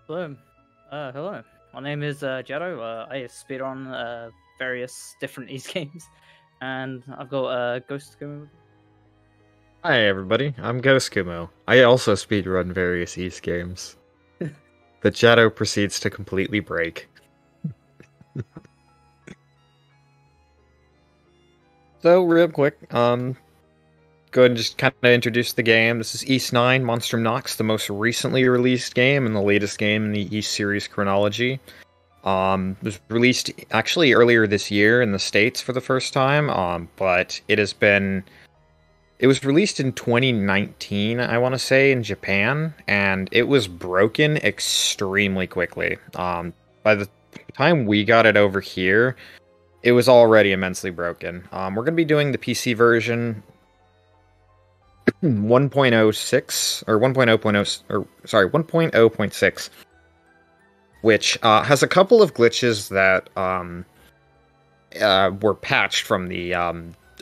Hello. Hello. My name is Jado. I speedrun various different East games, and I've got Ghost going with me. Hi everybody, I'm Ghost Kumo. I also speedrun various East games. The Shadow proceeds to completely break. So real quick, go ahead and just kind of introduce the game. This is East 9, Monstrum Nox, the most recently released game and the latest game in the East series chronology. It was released actually earlier this year in the States for the first time, but it was released in 2019, I want to say, in Japan, and it was broken extremely quickly. By the time we got it over here, it was already immensely broken. We're going to be doing the PC version 1.06 or 1.0.0 or sorry 1.0.6, which has a couple of glitches that were patched from the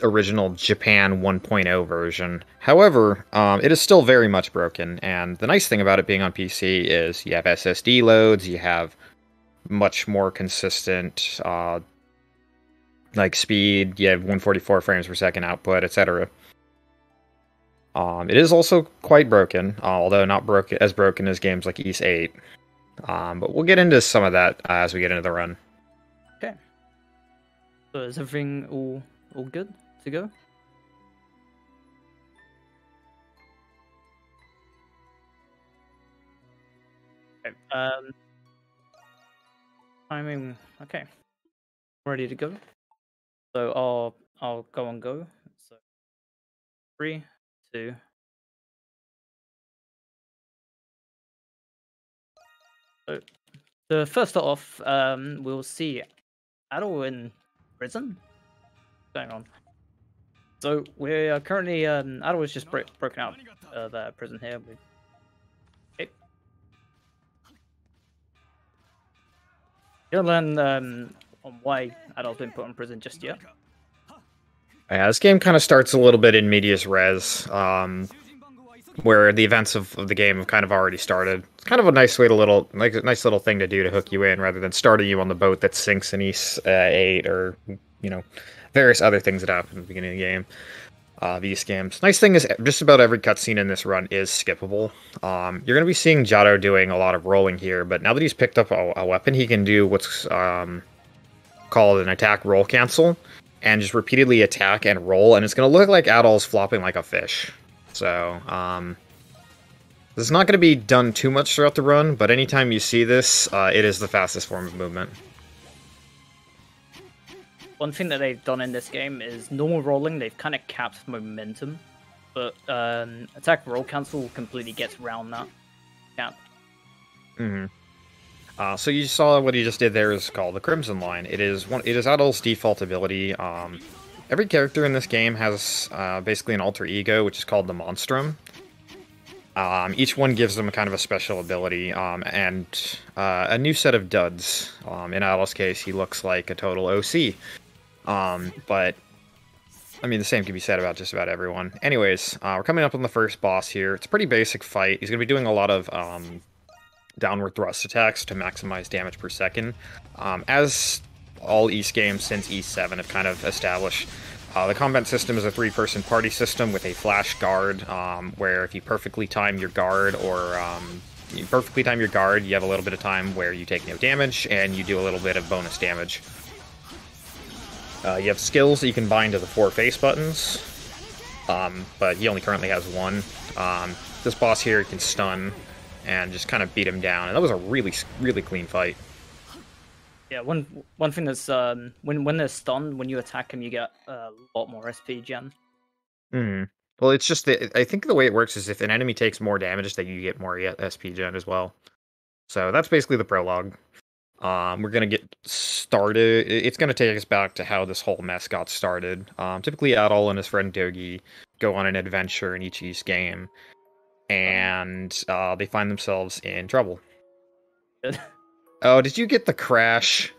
original Japan 1.0 version. However, it is still very much broken, and the nice thing about it being on PC is you have SSD loads, you have much more consistent like speed, you have 144 frames per second output, etc. It is also quite broken, although not broken as games like East 8. But we'll get into some of that as we get into the run. Okay. So is everything all good to go? Okay. Timing. Okay. Ready to go. So I'll go and go. So 3, 2. So first off, we'll see Adol in prison. What's going on? So we are currently Adol is just broken out the prison here. Okay. You don't learn on why Adol's been put in prison just yet. Yeah, this game kind of starts a little bit in medias res, where the events of the game have kind of already started. It's kind of a nice nice little thing to do to hook you in, rather than starting you on the boat that sinks in East 8 or various other things that happen at the beginning of the game. These games. Nice thing is just about every cutscene in this run is skippable. You're going to be seeing Jado doing a lot of rolling here, but now that he's picked up a weapon, he can do what's called an attack roll cancel, and just repeatedly attack and roll, and it's going to look like Adol's flopping like a fish. So, this is not going to be done too much throughout the run, but anytime you see this, it is the fastest form of movement. One thing that they've done in this game is normal rolling. They've kind of capped momentum, but attack roll cancel completely gets around that cap. So you saw what he just did there is called the Crimson Line. It is Adol's default ability. Every character in this game has basically an alter ego, which is called the Monstrum. Each one gives them kind of a special ability, and a new set of duds. In Adol's case, he looks like a total OC. But, I mean, the same can be said about just about everyone. Anyways, we're coming up on the first boss here. It's a pretty basic fight. He's going to be doing a lot of downward thrust attacks to maximize damage per second. As all East games since East 7 have kind of established, the combat system is a 3-person party system with a flash guard, where if you perfectly time your guard, you have a little bit of time where you take no damage, and you do a little bit of bonus damage. You have skills that you can bind to the 4 face buttons, but he only currently has 1. This boss here can stun and just kind of beat him down, and that was a really, really clean fight. Yeah, one thing that's when they're stunned, when you attack him, you get a lot more SP gen. Well, it's just that I think the way it works is if an enemy takes more damage, that you get more SP gen as well. So that's basically the prologue. We're gonna get started. It's gonna take us back to how this whole mess got started. Typically, Adol and his friend Dogi go on an adventure in each East game, and they find themselves in trouble. Good. Oh, did you get the crash?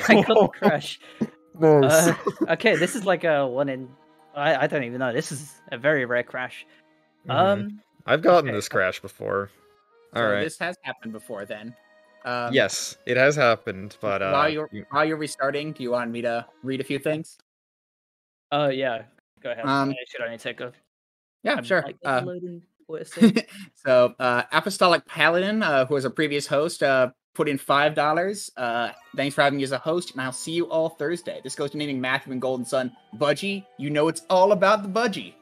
I got the crash. Nice. Okay, this is like a one in. I don't even know. This is a very rare crash. I've gotten this crash before. So All right. this has happened before, then. Yes, it has happened, but while you're restarting, do you want me to read a few things? Yeah, go ahead. Should I take a? Yeah, sure. Like, loading So, Apostolic Paladin, who was a previous host, put in $5. Thanks for having me as a host, and I'll see you all Thursday. This goes to naming Matthew and Golden Sun Budgie. You know it's all about the budgie.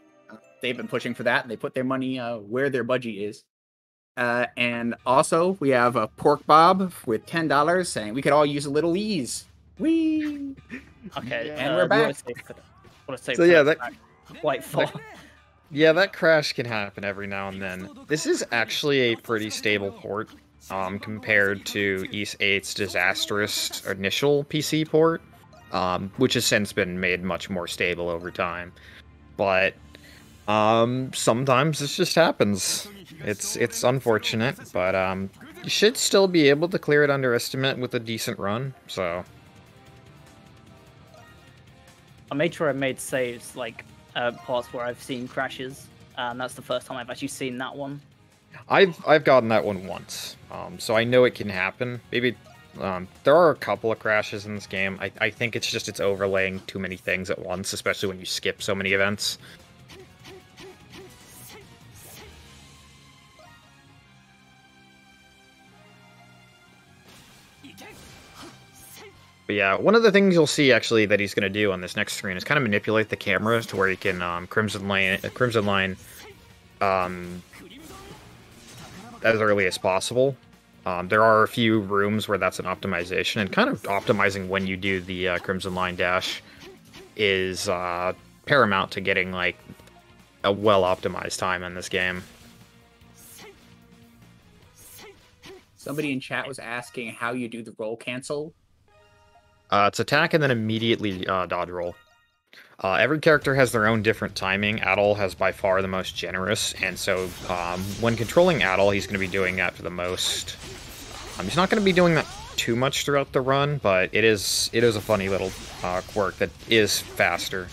They've been pushing for that, and they put their money where their budgie is. And also, we have a Pork Bob with $10 saying we could all use a little ease. Whee! Okay, and we're back. So yeah, that quite far. Yeah, that crash can happen every now and then. This is actually a pretty stable port, compared to East 8's disastrous initial PC port, which has since been made much more stable over time. But sometimes this just happens. It's unfortunate, but you should still be able to clear it under estimate with a decent run. So I made sure I made saves like parts where I've seen crashes, and that's the first time I've actually seen that one. I've gotten that one once, so I know it can happen. Maybe there are a couple of crashes in this game. I think it's just it's overlaying too many things at once, especially when you skip so many events. But yeah, one of the things you'll see actually that he's going to do on this next screen is kind of manipulate the camera to where he can crimson line as early as possible. There are a few rooms where that's an optimization, and kind of optimizing when you do the crimson line dash is paramount to getting like a well-optimized time in this game. Somebody in chat was asking how you do the roll cancel. It's attack and then immediately dodge roll. Every character has their own different timing. Adol has by far the most generous, and so when controlling Adol, he's going to be doing that for the most. He's not going to be doing that too much throughout the run, but it is a funny little quirk that is faster.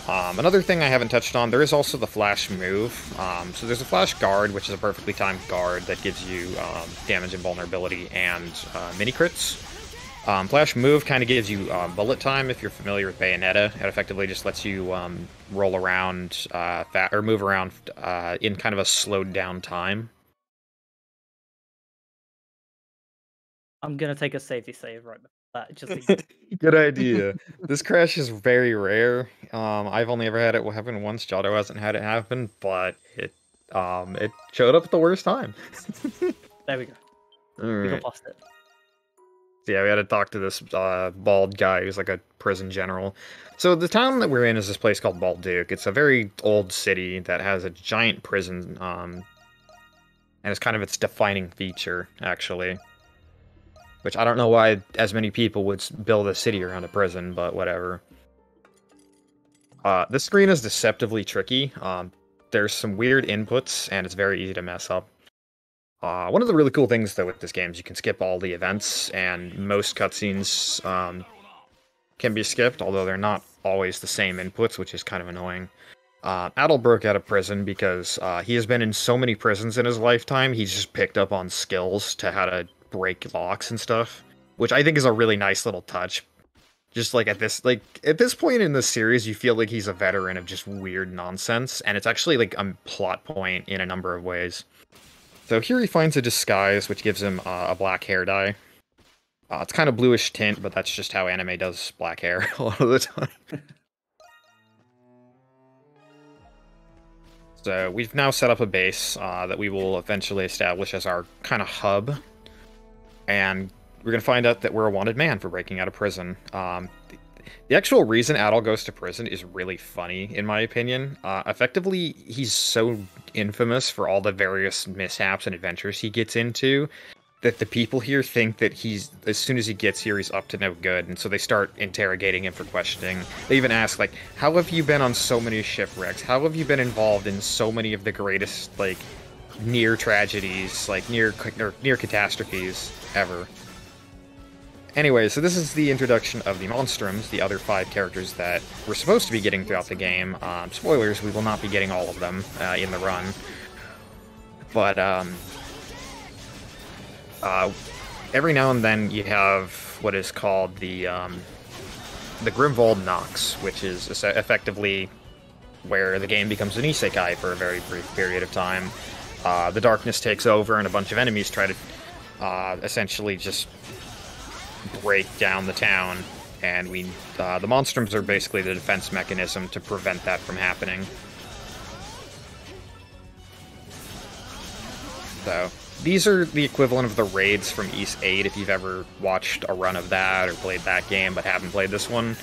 Another thing I haven't touched on, there is also the flash move. So there's a flash guard, which is a perfectly timed guard that gives you damage and vulnerability and mini crits. Flash move kind of gives you bullet time if you're familiar with Bayonetta. It effectively just lets you roll around or move around in kind of a slowed down time. I'm gonna take a safety save right before that. Just good idea. This crash is very rare. I've only ever had it happen once. Jado hasn't had it happen, but it showed up at the worst time. There we go. All right. We got past it. Yeah, we had to talk to this bald guy who's like a prison general. So the town that we're in is this place called Balduke. It's a very old city that has a giant prison, and it's kind of its defining feature, actually. Which I don't know why as many people would build a city around a prison, but whatever. This screen is deceptively tricky. There's some weird inputs, and it's very easy to mess up. One of the really cool things, though, with this game is you can skip all the events, and most cutscenes can be skipped, although they're not always the same inputs, which is kind of annoying. Adol broke out of prison because he has been in so many prisons in his lifetime, he's just picked up on skills to how to break locks and stuff, which I think is a really nice little touch. Just like at this point in the series, you feel like he's a veteran of just weird nonsense, and it's actually like a plot point in a number of ways. So here he finds a disguise, which gives him a black hair dye. It's kind of bluish tint, but that's just how anime does black hair a lot of the time. So we've now set up a base that we will eventually establish as our kind of hub. And we're going to find out that we're a wanted man for breaking out of prison. The actual reason Adol goes to prison is really funny, in my opinion. Effectively, he's so infamous for all the various mishaps and adventures he gets into that the people here think that as soon as he gets here, he's up to no good, and so they start interrogating him for questioning. They even ask, like, how have you been on so many shipwrecks? How have you been involved in so many of the greatest, like, near tragedies, like, near catastrophes ever? Anyway, so this is the introduction of the Monstrums, the other 5 characters that we're supposed to be getting throughout the game. Spoilers, we will not be getting all of them in the run. But, every now and then you have what is called the Grimwald Nox, which is effectively where the game becomes an isekai for a very brief period of time. The darkness takes over, and a bunch of enemies try to essentially just break down the town, and the Monstrums are basically the defense mechanism to prevent that from happening. So, these are the equivalent of the raids from East 8, if you've ever watched a run of that or played that game but haven't played this one.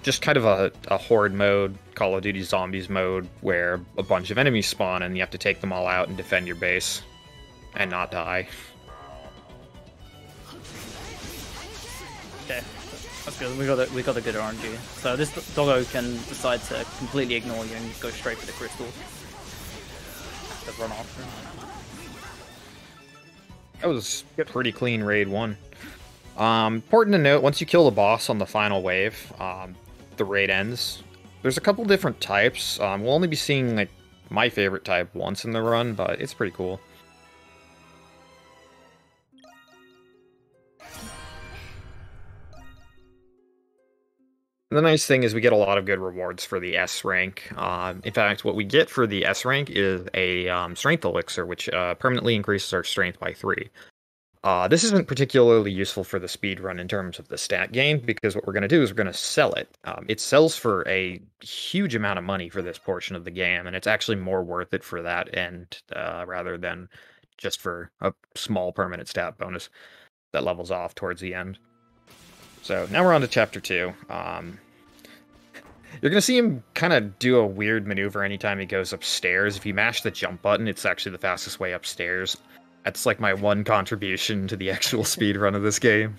Just kind of a horde mode, Call of Duty Zombies mode, where a bunch of enemies spawn and you have to take them all out and defend your base and not die. Okay, that's good. We got a good RNG. So this doggo can decide to completely ignore you and go straight for the crystal. Just run after him. That was pretty clean raid 1. Important to note, once you kill the boss on the final wave, the raid ends. There's a couple different types. We'll only be seeing like my favorite type once in the run, but it's pretty cool. The nice thing is we get a lot of good rewards for the S rank. In fact, what we get for the S rank is a strength elixir, which permanently increases our strength by 3. This isn't particularly useful for the speedrun in terms of the stat gain, because what we're going to do is we're going to sell it. It sells for a huge amount of money for this portion of the game, and it's actually more worth it for that end rather than just for a small permanent stat bonus that levels off towards the end. So now we're on to Chapter 2. You're going to see him kind of do a weird maneuver anytime he goes upstairs. If you mash the jump button, it's actually the fastest way upstairs. That's like my one contribution to the actual speedrun of this game.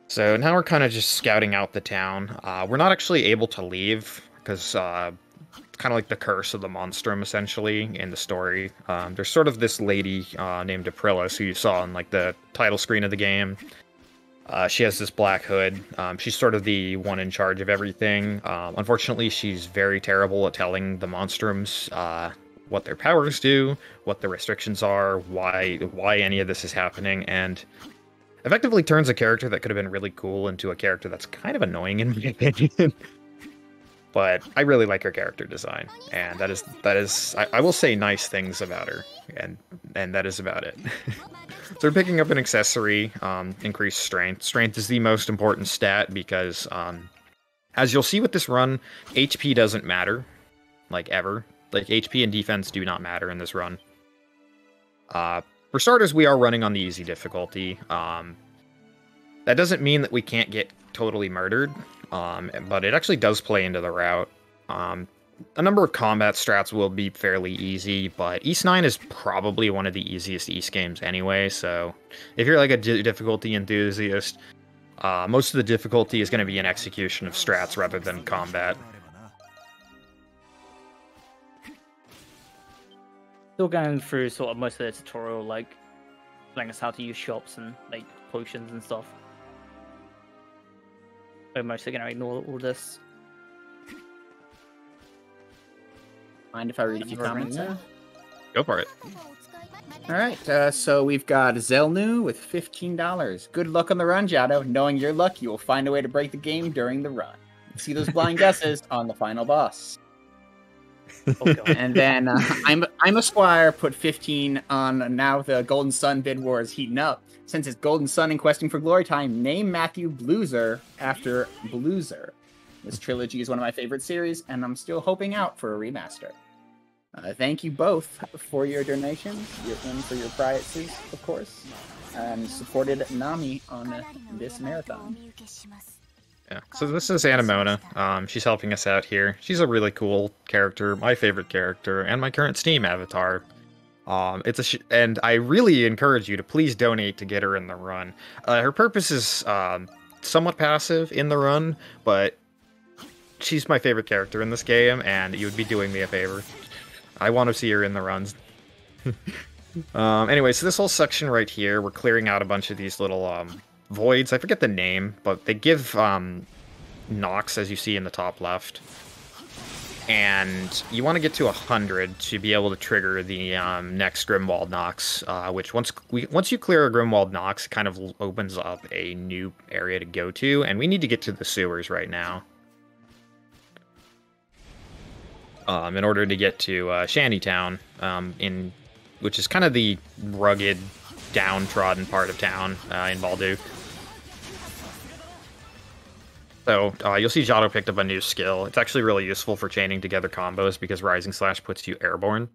So now we're kind of just scouting out the town. We're not actually able to leave, because it's kind of like the curse of the Monstrum, essentially, in the story. There's sort of this lady named Aprilis, who you saw in like the title screen of the game. She has this black hood. She's sort of the one in charge of everything. Unfortunately, she's very terrible at telling the Monstrums what their powers do, what the restrictions are, why any of this is happening, and effectively turns a character that could have been really cool into a character that's kind of annoying in my opinion. But I really like her character design, and that is I will say nice things about her, and that is about it. So we're picking up an accessory, increased strength. Strength is the most important stat because, as you'll see with this run, HP doesn't matter, like ever. Like, HP and defense do not matter in this run. For starters, we are running on the easy difficulty. That doesn't mean that we can't get totally murdered, but it actually does play into the route. A number of combat strats will be fairly easy, but East 9 is probably one of the easiest East games anyway, so if you're like a difficulty enthusiast, most of the difficulty is going to be an execution of strats rather than combat. Still going through sort of most of the tutorial, like telling us how to use shops and make potions and stuff. We're mostly going to ignore all this. Mind if I read a few comments? Go for it. Alright, so we've got Zelnu with $15. Good luck on the run, Jado. Knowing your luck, you will find a way to break the game during the run. See those blind guesses on the final boss. And then I'm a Squire put 15 on. Now the Golden Sun bid war is heating up. Since it's Golden Sun and Questing for Glory time, name Matthew Blueser after Blueser. This trilogy is one of my favorite series, and I'm still hoping out for a remaster. Thank you both for your donations. You're in for your prizes, of course, and supported Nami on this marathon. Yeah, so this is Anemona. She's helping us out here. She's a really cool character, my favorite character, and my current Steam avatar. And I really encourage you to please donate to get her in the run. Her purpose is somewhat passive in the run, but she's my favorite character in this game, and you would be doing me a favor. I want to see her in the runs. Anyway, so this whole section right here, we're clearing out a bunch of these little voids. I forget the name, but they give Nox, as you see in the top left. and you want to get to 100 to be able to trigger the next Grimwald Nox, which once you clear a Grimwald Nox, it kind of opens up a new area to go to, and we need to get to the sewers right now. In order to get to Shantytown, which is kind of the rugged, downtrodden part of town in Baldu. So, you'll see Jado picked up a new skill. It's actually really useful for chaining together combos because Rising Slash puts you airborne.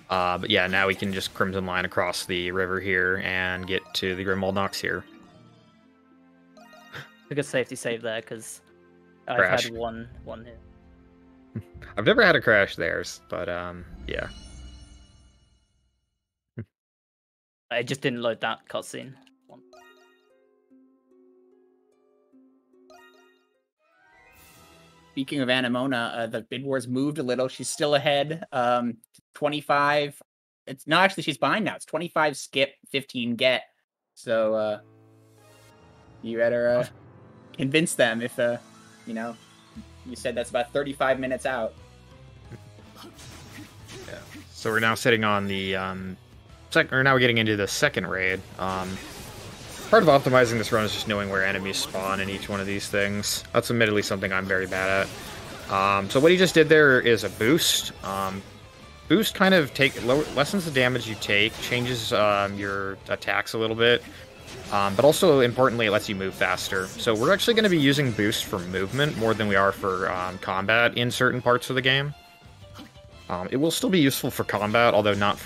But yeah, now we can just Crimson Line across the river here and get to the Grimwald Nox here. A good safety save there, because I've had one hit. I've never had a crash there, but yeah. I just didn't load that cutscene. Speaking of Anamona, the bid war's moved a little. She's still ahead. 25. It's no, actually, she's behind now. It's 25 skip, 15 get. So you better convince them if you know. You said that's about 35 minutes out. Yeah. So we're now sitting on the now we're getting into the second raid. Part of optimizing this run is just knowing where enemies spawn in each one of these things. That's admittedly something I'm very bad at. So what he just did there is a boost. Boost kind of lessens the damage you take, changes your attacks a little bit, but also importantly it lets you move faster. So we're actually going to be using boost for movement more than we are for combat in certain parts of the game. It will still be useful for combat, although not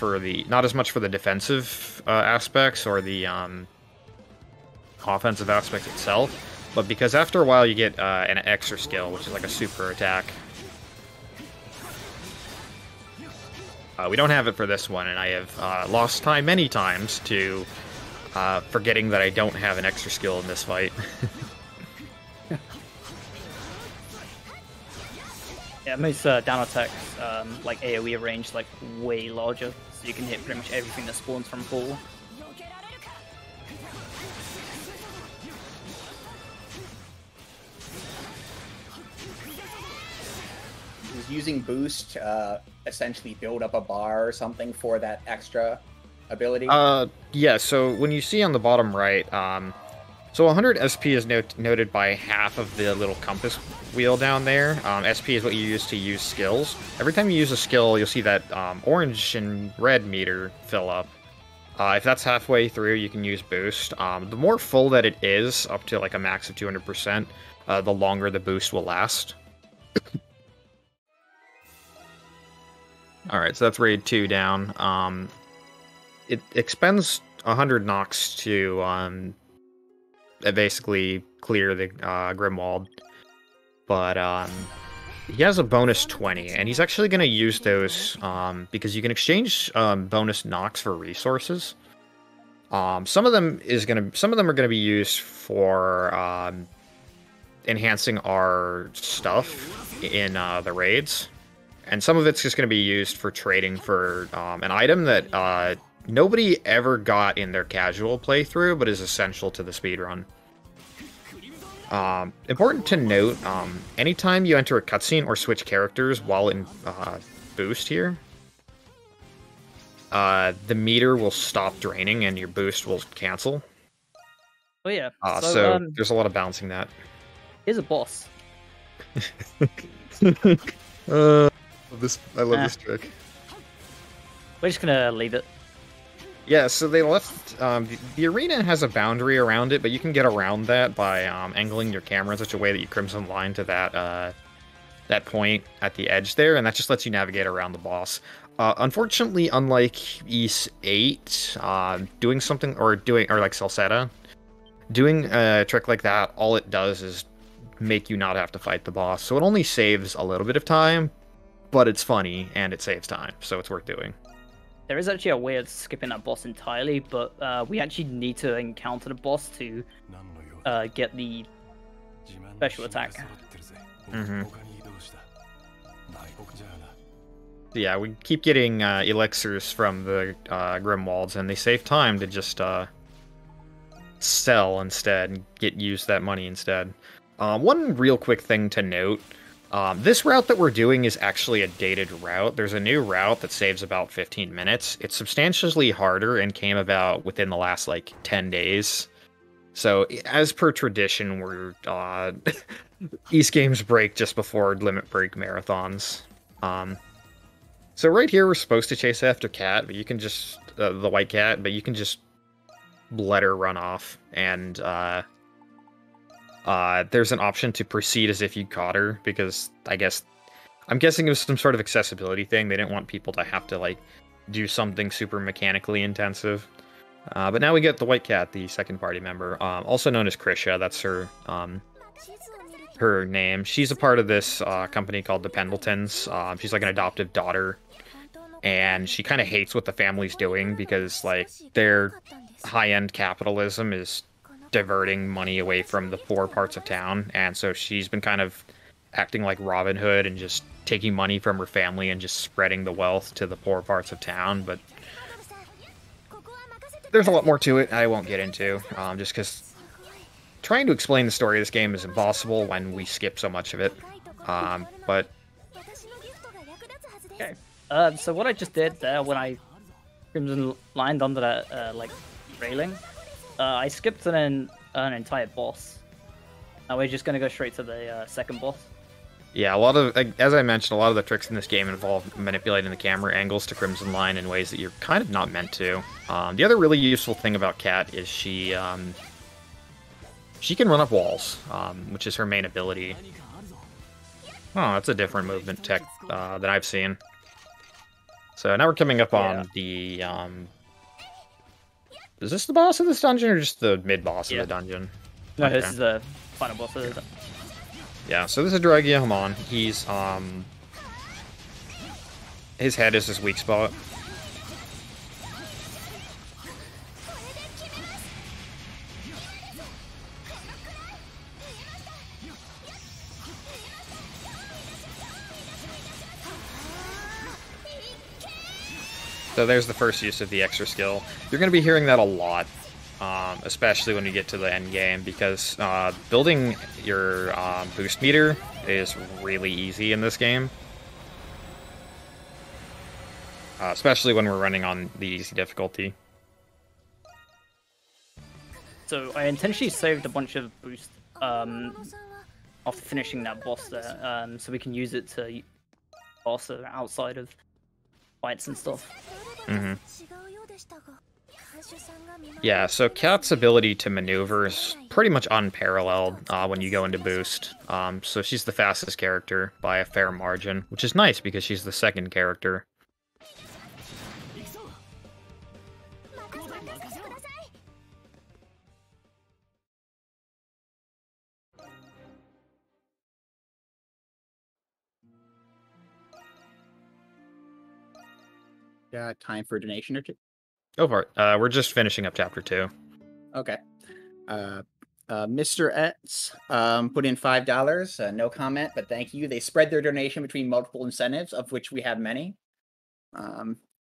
as much for the defensive aspects or the offensive aspect itself, but because after a while you get an extra skill, which is like a super attack. We don't have it for this one, and I have lost time many times to forgetting that I don't have an extra skill in this fight. Yeah, most down attacks, like AoE range, like way larger, so you can hit pretty much everything that spawns from full. Is using boost essentially build up a bar or something for that extra ability? Yeah, so when you see on the bottom right, so 100 SP is noted by half of the little compass wheel down there. SP is what you use to use skills. Every time you use a skill, you'll see that orange and red meter fill up. If that's halfway through, you can use boost. The more full that it is, up to like a max of 200%, the longer the boost will last. Alright, so that's raid 2 down. It expends 100 Nox to basically clear the Grimwald. But he has a bonus 20, and he's actually going to use those because you can exchange bonus Nox for resources. Some of them are going to be used for enhancing our stuff in the raids. And some of it's just going to be used for trading for an item that nobody ever got in their casual playthrough, but is essential to the speedrun. Important to note, anytime you enter a cutscene or switch characters while in boost here, the meter will stop draining and your boost will cancel. Oh yeah. So there's a lot of balancing that. Here's a boss. I love this trick. We're just gonna leave it. Yeah, so they left... the arena has a boundary around it, but you can get around that by angling your camera in such a way that you crimson line to that point at the edge there, and that just lets you navigate around the boss. Unfortunately, unlike East 8, doing something... or like Salsetta, doing a trick like that, all it does is make you not have to fight the boss. So it only saves a little bit of time, but it's funny, and it saves time, so it's worth doing. There is actually a way of skipping that boss entirely, but we actually need to encounter the boss to get the special attack. Mm-hmm. Yeah, we keep getting elixirs from the Grimwalds, and they save time to just sell instead and get used that money instead. One real quick thing to note, this route that we're doing is actually a dated route. There's a new route that saves about 15 minutes. It's substantially harder and came about within the last, like, 10 days. So, as per tradition, we're, East Games break just before Limit Break marathons. So right here, we're supposed to chase after Cat, but you can just, the white cat, but you can just let her run off, and, there's an option to proceed as if you caught her, because I'm guessing it was some sort of accessibility thing. They didn't want people to have to, like, do something super mechanically intensive. But now we get the white cat, the second party member, also known as Krisha. That's her, her name. She's a part of this, company called the Pendletons. She's like an adoptive daughter, and she kind of hates what the family's doing because, like, their high-end capitalism is diverting money away from the poor parts of town, and so she's been kind of acting like Robin Hood and just taking money from her family and just spreading the wealth to the poor parts of town. But there's a lot more to it I won't get into, just because trying to explain the story of this game is impossible when we skip so much of it. But Okay. So what I just did there when I Crimson lined under that like railing, I skipped an entire boss. Now we're just gonna go straight to the second boss. yeah, a lot of, as I mentioned, a lot of the tricks in this game involve manipulating the camera angles to Crimson Line in ways that you're kind of not meant to. The other really useful thing about Cat is she can run up walls, which is her main ability. Oh, that's a different movement tech than I've seen. So now we're coming up on the, is this the boss of this dungeon, or just the mid-boss of the dungeon? No, okay. This is the final boss of the dungeon. Yeah, so this is Dragia Hamon. He's, his head is his weak spot. So there's the first use of the extra skill. You're going to be hearing that a lot, especially when you get to the end game, because building your boost meter is really easy in this game. Especially when we're running on the easy difficulty. So I intentionally saved a bunch of boost after finishing that boss there, so we can use it to boss outside of fights and stuff. Mm-hmm. Yeah, so Cat's ability to maneuver is pretty much unparalleled when you go into boost. So she's the fastest character by a fair margin, which is nice because she's the second character. Time for a donation or two? Go for it. We're just finishing up chapter 2. Okay. Mr. Etz put in $5. No comment, but thank you. They spread their donation between multiple incentives, of which we have many.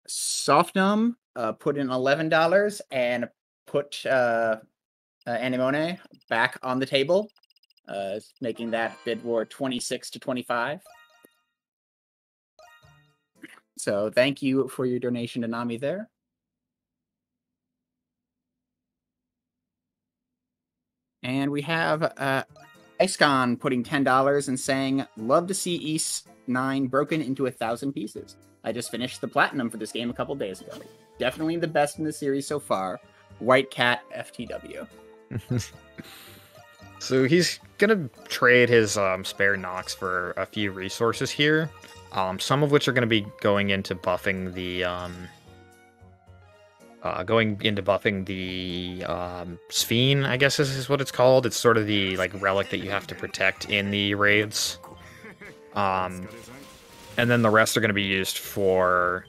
Softnum put in $11 and put Anemone back on the table, making that bid war 26 to 25. So thank you for your donation to Nami there. And we have Icecon putting $10 and saying, love to see East 9 broken into 1,000 pieces. I just finished the platinum for this game a couple days ago. Definitely the best in the series so far. White Cat FTW. So he's gonna trade his spare Nox for a few resources here. Some of which are going to be going into buffing the Sphene, I guess is what it's called. It's sort of the like relic that you have to protect in the raids. And then the rest are going to be used for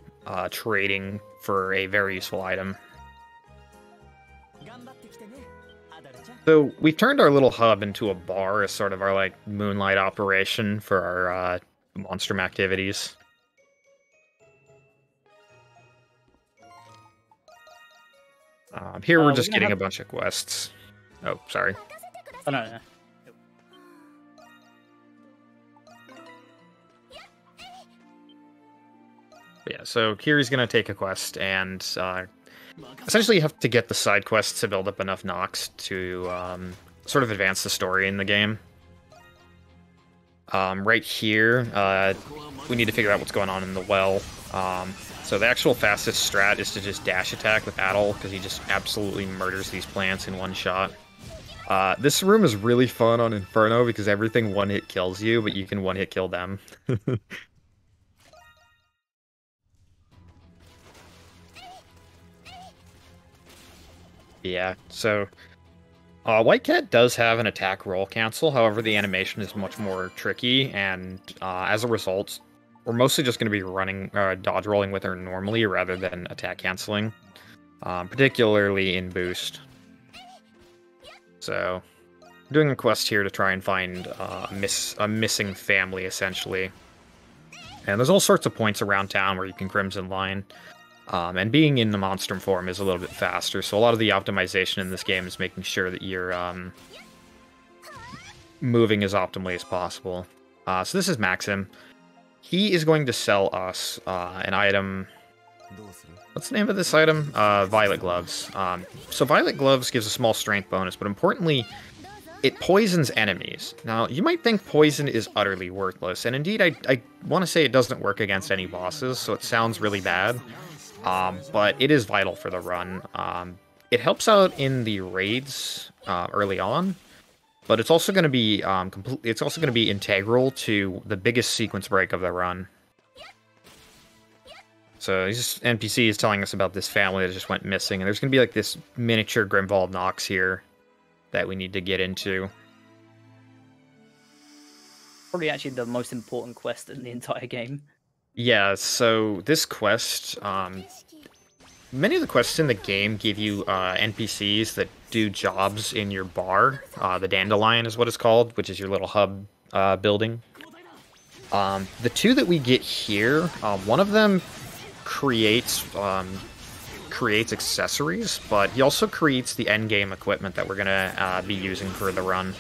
trading for a very useful item. So we've turned our little hub into a bar as sort of our like moonlight operation for our Monstrum activities. Here we're we're just gonna getting have- a bunch of quests. Oh, sorry. Oh, no. Yeah, so Kiri's gonna take a quest, and essentially you have to get the side quests to build up enough Nox to sort of advance the story in the game. Right here, we need to figure out what's going on in the well. So the actual fastest strat is to just dash attack with Adol, because he just absolutely murders these plants in one shot. This room is really fun on Inferno because everything one-hit kills you, but you can one-hit kill them. Yeah, so White Cat does have an attack roll cancel, however the animation is much more tricky, and as a result, we're mostly just going to be running, dodge rolling with her normally rather than attack canceling, particularly in boost. So, I'm doing a quest here to try and find a missing family, essentially. And there's all sorts of points around town where you can Crimson Line. And being in the Monstrum form is a little bit faster, so a lot of the optimization in this game is making sure that you're moving as optimally as possible. So this is Maxim. He is going to sell us an item. What's the name of this item? Violet Gloves. So Violet Gloves gives a small strength bonus, but importantly, it poisons enemies. Now, you might think poison is utterly worthless, and indeed I want to say it doesn't work against any bosses, so it sounds really bad. But it is vital for the run. It helps out in the raids early on, but it's also going to be it's also going to be integral to the biggest sequence break of the run. So this NPC is telling us about this family that just went missing, and there's going to be like this miniature Grimwald Nox here that we need to get into. Probably actually the most important quest in the entire game. Yeah, so this quest, many of the quests in the game give you NPCs that do jobs in your bar. The Dandelion is what it's called, which is your little hub building. The two that we get here, one of them creates accessories, but he also creates the endgame equipment that we're gonna be using for the run.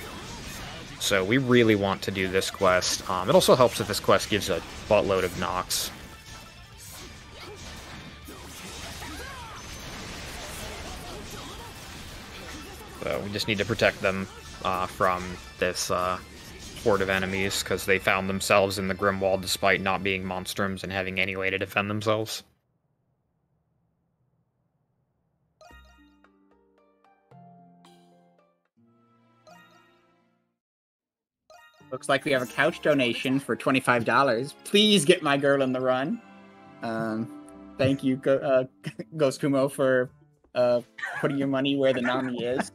So we really want to do this quest. It also helps if this quest gives a buttload of Nox. So we just need to protect them from this horde of enemies, because they found themselves in the Grimwald despite not being Monstrums and having any way to defend themselves. Looks like we have a couch donation for $25. Please get my girl in the run. Thank you, Ghost Kumo, for putting your money where the Nami is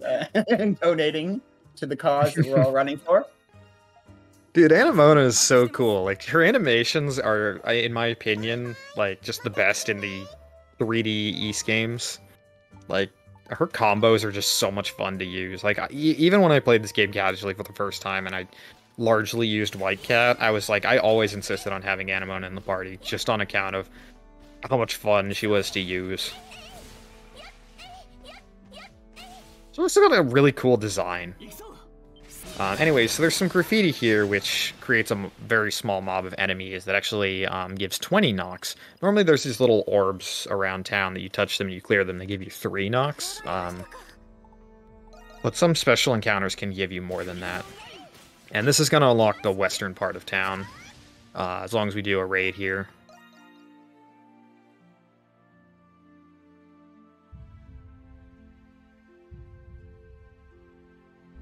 and donating to the cause that we're all running for. Dude, Anamona is so cool. Like, her animations are, in my opinion, like, just the best in the 3D East games. Like, her combos are just so much fun to use. Like, even when I played this game casually for the first time and I largely used White Cat, I was like, I always insisted on having Anamona in the party, just on account of how much fun she was to use. So it's got a really cool design. Anyway, so there's some graffiti here, which creates a very small mob of enemies that actually gives 20 Nox. Normally there's these little orbs around town that you touch them and you clear them, they give you 3 Nox. But some special encounters can give you more than that. And this is going to unlock the western part of town, as long as we do a raid here.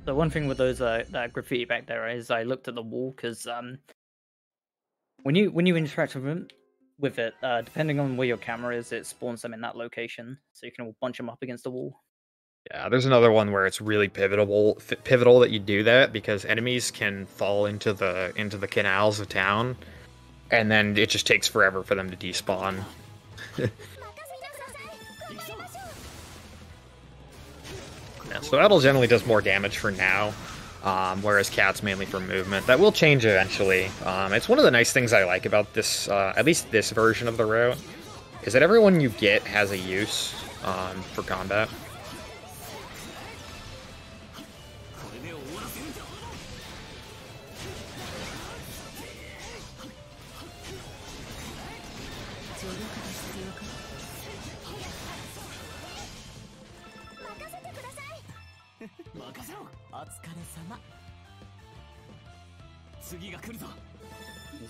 So one thing with those that graffiti back there is I looked at the wall because when you interact with it, depending on where your camera is, it spawns them in that location, so you can all bunch them up against the wall. Yeah, there's another one where it's really pivotal that you do that, because enemies can fall into the canals of town, and then it just takes forever for them to despawn. Yeah, so Adol generally does more damage for now, whereas Cat's mainly for movement. That will change eventually. It's one of the nice things I like about this, at least this version of the route, is that everyone you get has a use for combat.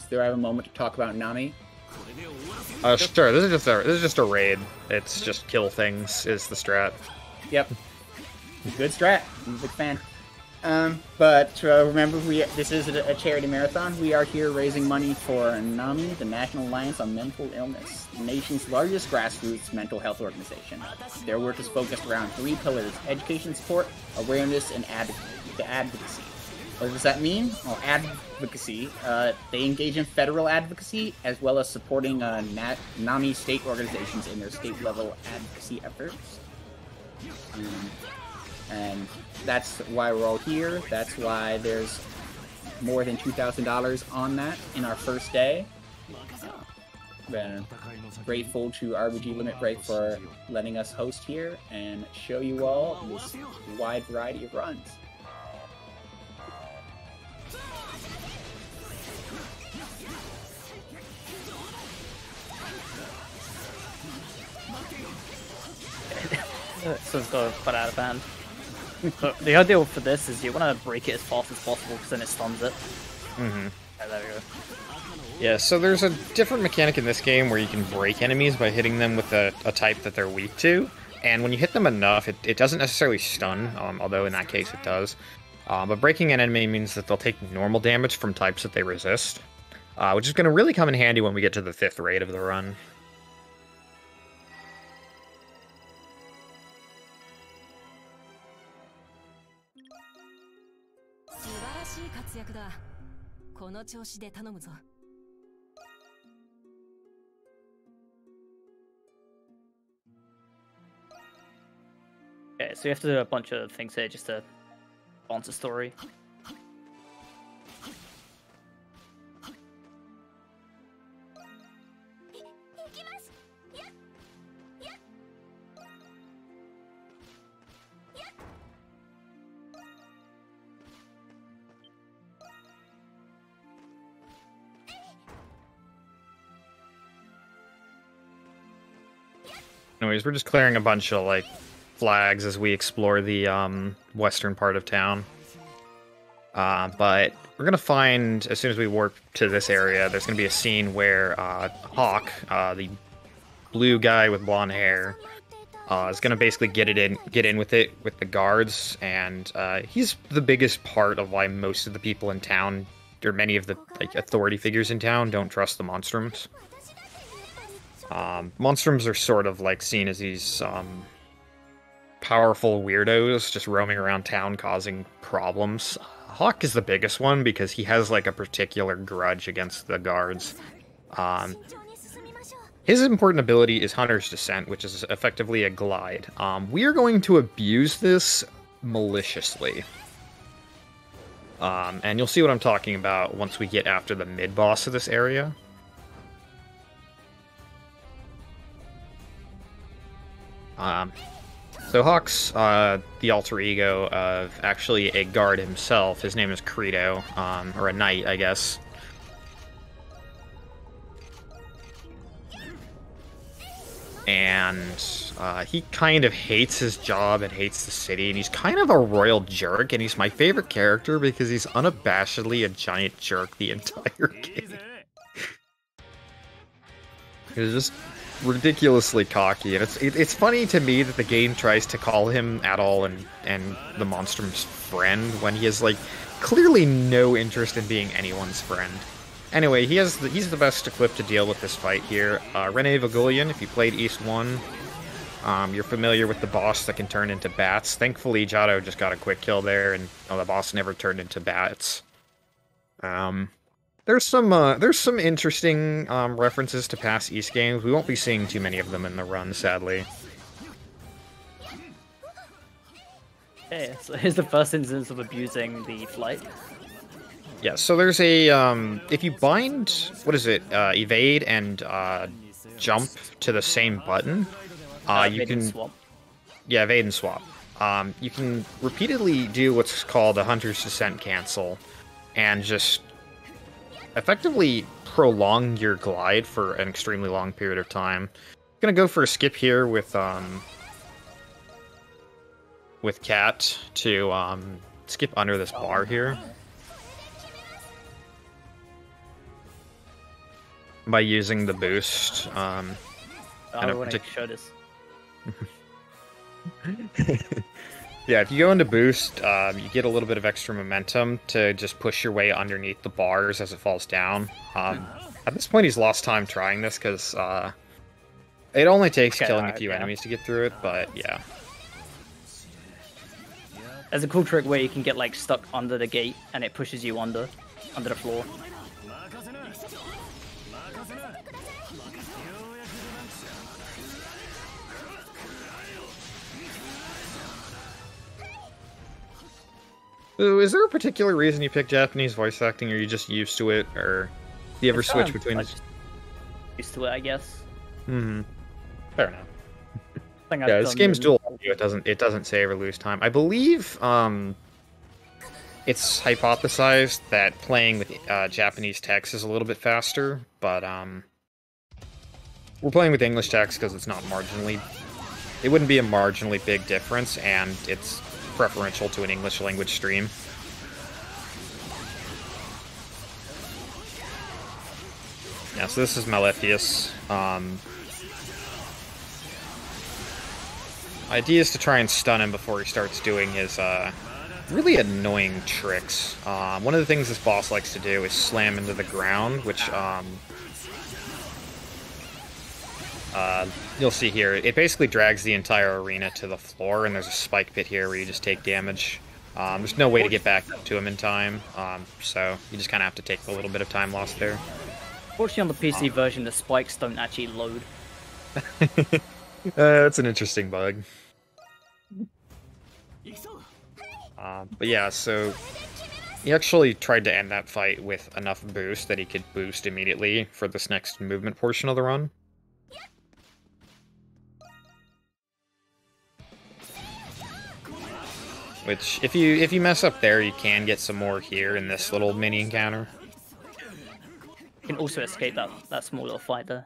Do I have a moment to talk about Nami? Sure. This is just a raid. It's just kill things is the strat. Yep. Good strat. I'm a big fan. But remember, this is a charity marathon. We are here raising money for NAMI, the National Alliance on Mental Illness, the nation's largest grassroots mental health organization. Their work is focused around 3 pillars: education support, awareness, and advocacy. What does that mean? Well, advocacy. They engage in federal advocacy, as well as supporting NAMI state organizations in their state-level advocacy efforts. And that's why we're all here. That's why there's more than $2,000 on that in our first day. Been grateful to RBG Limit Break for letting us host here and show you all this wide variety of runs. So it's got to put out of band. So the ideal for this is you want to break it as fast as possible because then it stuns it. Mm-hmm. Oh, there we go. Yeah, so there's a different mechanic in this game where you can break enemies by hitting them with a type that they're weak to. And when you hit them enough, it doesn't necessarily stun, although in that case it does. But breaking an enemy means that they'll take normal damage from types that they resist, which is going to really come in handy when we get to the 5th raid of the run. Okay, so you have to do a bunch of things here just to advance the story. Anyways, we're just clearing a bunch of, like, flags as we explore the western part of town. But we're going to find, as soon as we warp to this area, there's going to be a scene where Hawk, the blue guy with blonde hair, is going to basically get in with it with the guards, and he's the biggest part of why most of the people in town, or many of the authority figures in town, don't trust the Monstrums. Monstrums are sort of like seen as these powerful weirdos just roaming around town causing problems. Hawk is the biggest one because he has like a particular grudge against the guards. His important ability is Hunter's Descent, which is effectively a glide. We are going to abuse this maliciously. And you'll see what I'm talking about once we get after the mid-boss of this area. So Hawk's the alter ego of actually a guard himself. His name is Credo, or a knight, I guess. And he kind of hates his job and hates the city, and he's kind of a royal jerk, and he's my favorite character because he's unabashedly a giant jerk the entire game. He's just ridiculously cocky, and it's funny to me that the game tries to call him Adol and the Monstrum's friend when he has like clearly no interest in being anyone's friend. Anyway, he's the best equipped to deal with this fight here. Rene of Gullion, if you played East 1, you're familiar with the boss that can turn into bats. Thankfully, Jado just got a quick kill there, and the boss never turned into bats. There's some interesting references to past East games. We won't be seeing too many of them in the run, sadly. Okay, so here's the first instance of abusing the flight. Yeah, so there's a if you bind, what is it, evade and jump to the same button, you can swap. Yeah, evade and swap. You can repeatedly do what's called a Hunter's Descent cancel, and just effectively prolong your glide for an extremely long period of time. I'm gonna go for a skip here with Cat to skip under this bar here. by using the boost. I want to show this. Yeah, if you go into boost, you get a little bit of extra momentum to just push your way underneath the bars as it falls down. At this point, he's lost time trying this because it only takes killing a few enemies to get through it, but yeah. There's a cool trick where you can get like stuck under the gate and it pushes you under the floor. Ooh, is there a particular reason you pick Japanese voice acting, or are you just used to it, or do you ever switch between? Just used to it, I guess. Mm-hmm. Fair enough. Yeah, this game's dual audio. It doesn't save or lose time. I believe it's hypothesized that playing with Japanese text is a little bit faster, but we're playing with English text because it's not marginally. It wouldn't be a marginally big difference, and it's preferential to an English language stream. Yeah, so this is Malefius. Idea is to try and stun him before he starts doing his really annoying tricks. One of the things this boss likes to do is slam into the ground, which you'll see here. It basically drags the entire arena to the floor, and there's a spike pit here where you just take damage. There's no way to get back to him in time, so you just kind of have to take a little bit of time lost there. Fortunately, on the PC version, the spikes don't actually load. That's an interesting bug. But yeah, so he actually tried to end that fight with enough boost that he could boost immediately for this next movement portion of the run. Which, if you mess up there, you can get some more here in this little mini encounter. You can also escape that small little fight there.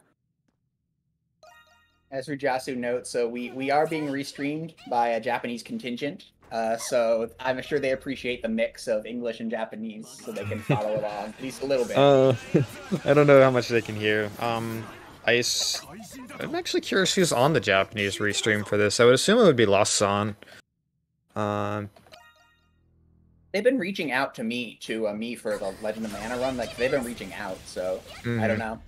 As Rujasu notes, so we are being restreamed by a Japanese contingent, so I'm sure they appreciate the mix of English and Japanese, so they can follow along at least a little bit. I don't know how much they can hear. I'm actually curious who's on the Japanese restream for this. I would assume it would be Lost-san. They've been reaching out to me for the Legend of Mana run. Like, they've been reaching out, so I don't know.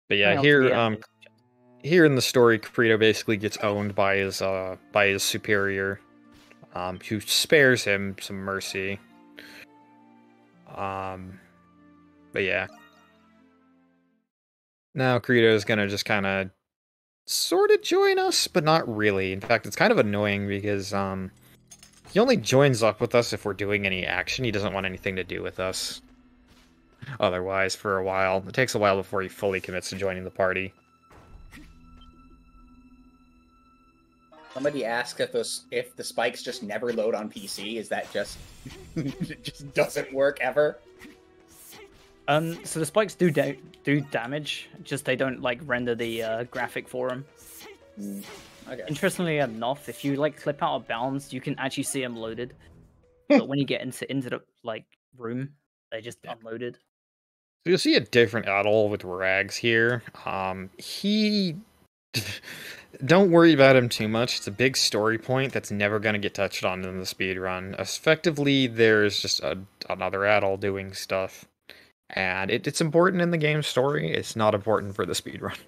But yeah, here in the story, Kirito basically gets owned by his superior, who spares him some mercy. But yeah. Now Kirito is gonna just kind of sort of join us, but not really. In fact, it's kind of annoying because he only joins up with us if we're doing any action. He doesn't want anything to do with us otherwise for a while. It takes a while before he fully commits to joining the party. Somebody asked if the spikes just never load on PC. Is that just it just doesn't work ever? So the spikes do damage, just they don't like render the graphic for them. Okay. Interestingly enough, if you like clip out of bounds, you can actually see them loaded. But when you get into the like room, they just unloaded. So you'll see a different Adol with Rags here. He don't worry about him too much. It's a big story point that's never going to get touched on in the speedrun. Effectively, there's just another Adol doing stuff. And it's important in the game's story. It's not important for the speedrun.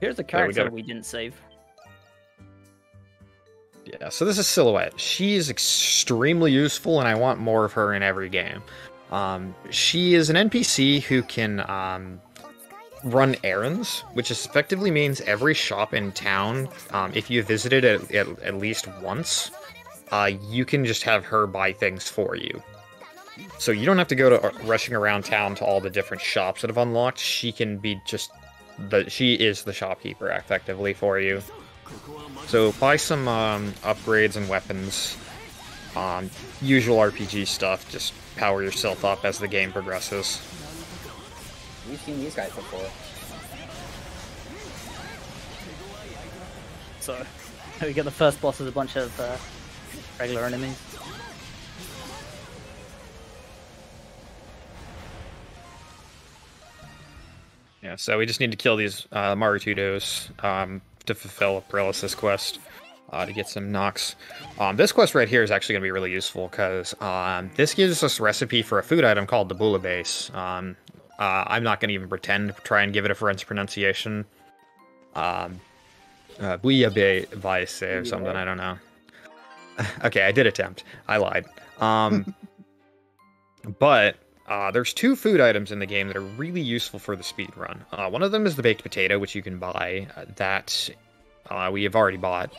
Here's a character we didn't save. Yeah, so this is Silhouette. She's extremely useful, and I want more of her in every game. She is an NPC who can run errands, which effectively means every shop in town, if you visited it at least once, you can just have her buy things for you. So you don't have to go to rushing around town to all the different shops that have unlocked. She can be just she is the shopkeeper effectively for you. So buy some upgrades and weapons, Usual RPG stuff, just power yourself up as the game progresses. We've seen these guys before. So, we get the first boss as a bunch of regular enemies. Yeah, so we just need to kill these Marutudos to fulfill Aprilis' quest to get some knocks. This quest right here is actually going to be really useful because this gives us a recipe for a food item called the bouillabaisse. I'm not going to even pretend to try and give it a French pronunciation. Bouillabaisse or something, I don't know. Okay, I did attempt. I lied. But there's two food items in the game that are really useful for the speedrun. One of them is the baked potato, which you can buy, that we have already bought,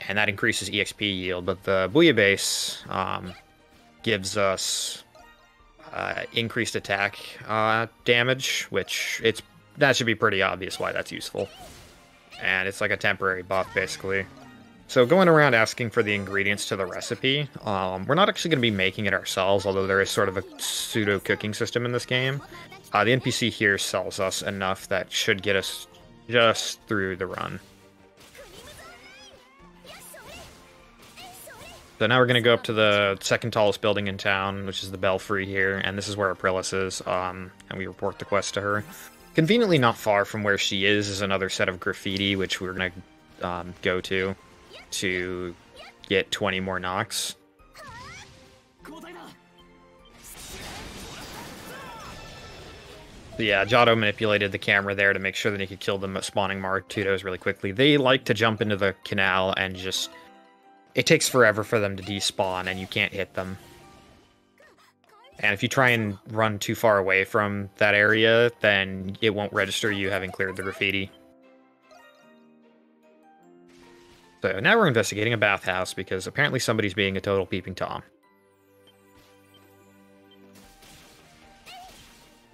and that increases EXP yield, but the bouillabaisse gives us increased attack damage, which that should be pretty obvious why that's useful. And it's like a temporary buff, basically. So going around asking for the ingredients to the recipe, we're not actually going to be making it ourselves, although there is sort of a pseudo-cooking system in this game. The NPC here sells us enough that should get us just through the run. So now we're going to go up to the second tallest building in town, which is the Belfry here, and this is where Aprilis is, and we report the quest to her. Conveniently not far from where she is another set of graffiti, which we're going to go to get 20 more knocks. Yeah, Giotto manipulated the camera there to make sure that he could kill the spawning Marutudos really quickly. They like to jump into the canal and just... It takes forever for them to despawn, and you can't hit them. And if you try and run too far away from that area, then it won't register you having cleared the graffiti. So now we're investigating a bathhouse because apparently somebody's being a total peeping Tom.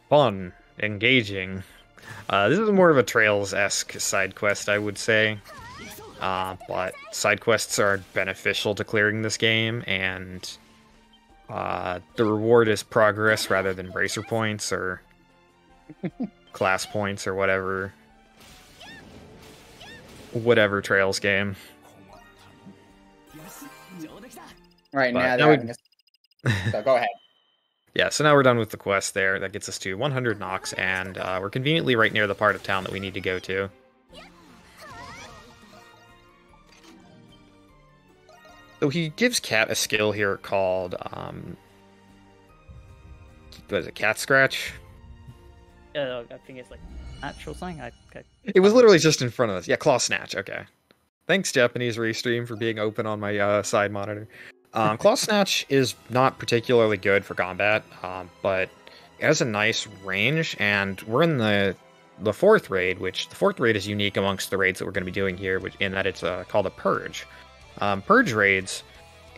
Fun. Engaging. This is more of a Trails-esque side quest, I would say. But side quests are beneficial to clearing this game, and the reward is progress rather than bracer points or class points or whatever Trails game. Right, But now they're So go ahead. Yeah, so now we're done with the quest there. That gets us to 100 knocks, and we're conveniently right near the part of town that we need to go to. So he gives Cat a skill here called, what is it, Cat Scratch? I think it's like natural something. It was literally just in front of us. Yeah, Claw Snatch, okay. Thanks, Japanese Restream, for being open on my side monitor. Claw Snatch is not particularly good for combat, but it has a nice range, and we're in the fourth raid, which the fourth raid is unique amongst the raids that we're going to be doing here, in that it's called a Purge. Purge Raids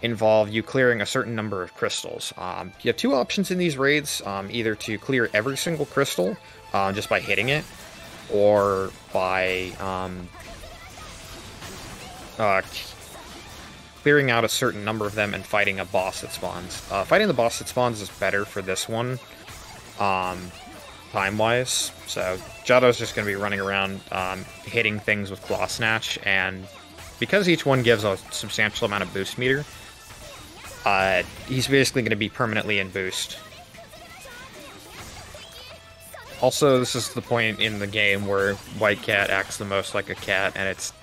involve you clearing a certain number of crystals. You have two options in these raids, either to clear every single crystal just by hitting it, or by clearing out a certain number of them and fighting a boss that spawns. Fighting the boss that spawns is better for this one, time-wise. So Giotto's just going to be running around hitting things with Claw Snatch, and because each one gives a substantial amount of boost meter, he's basically going to be permanently in boost. Also, this is the point in the game where White Cat acts the most like a cat, and it's...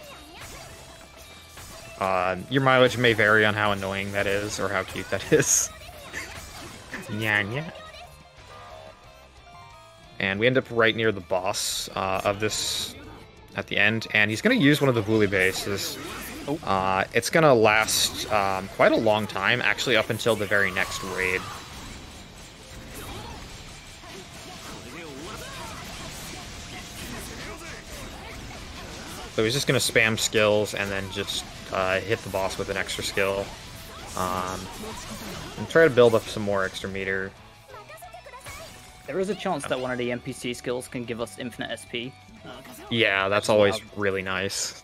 your mileage may vary on how annoying that is, or how cute that is. Yeah. And we end up right near the boss of this at the end, and he's going to use one of the bouillabaisses. It's going to last quite a long time, actually up until the very next raid. So he's just going to spam skills and then just hit the boss with an extra skill. And try to build up some more extra meter. There is a chance that one of the NPC skills can give us infinite SP. Yeah, that's always really nice.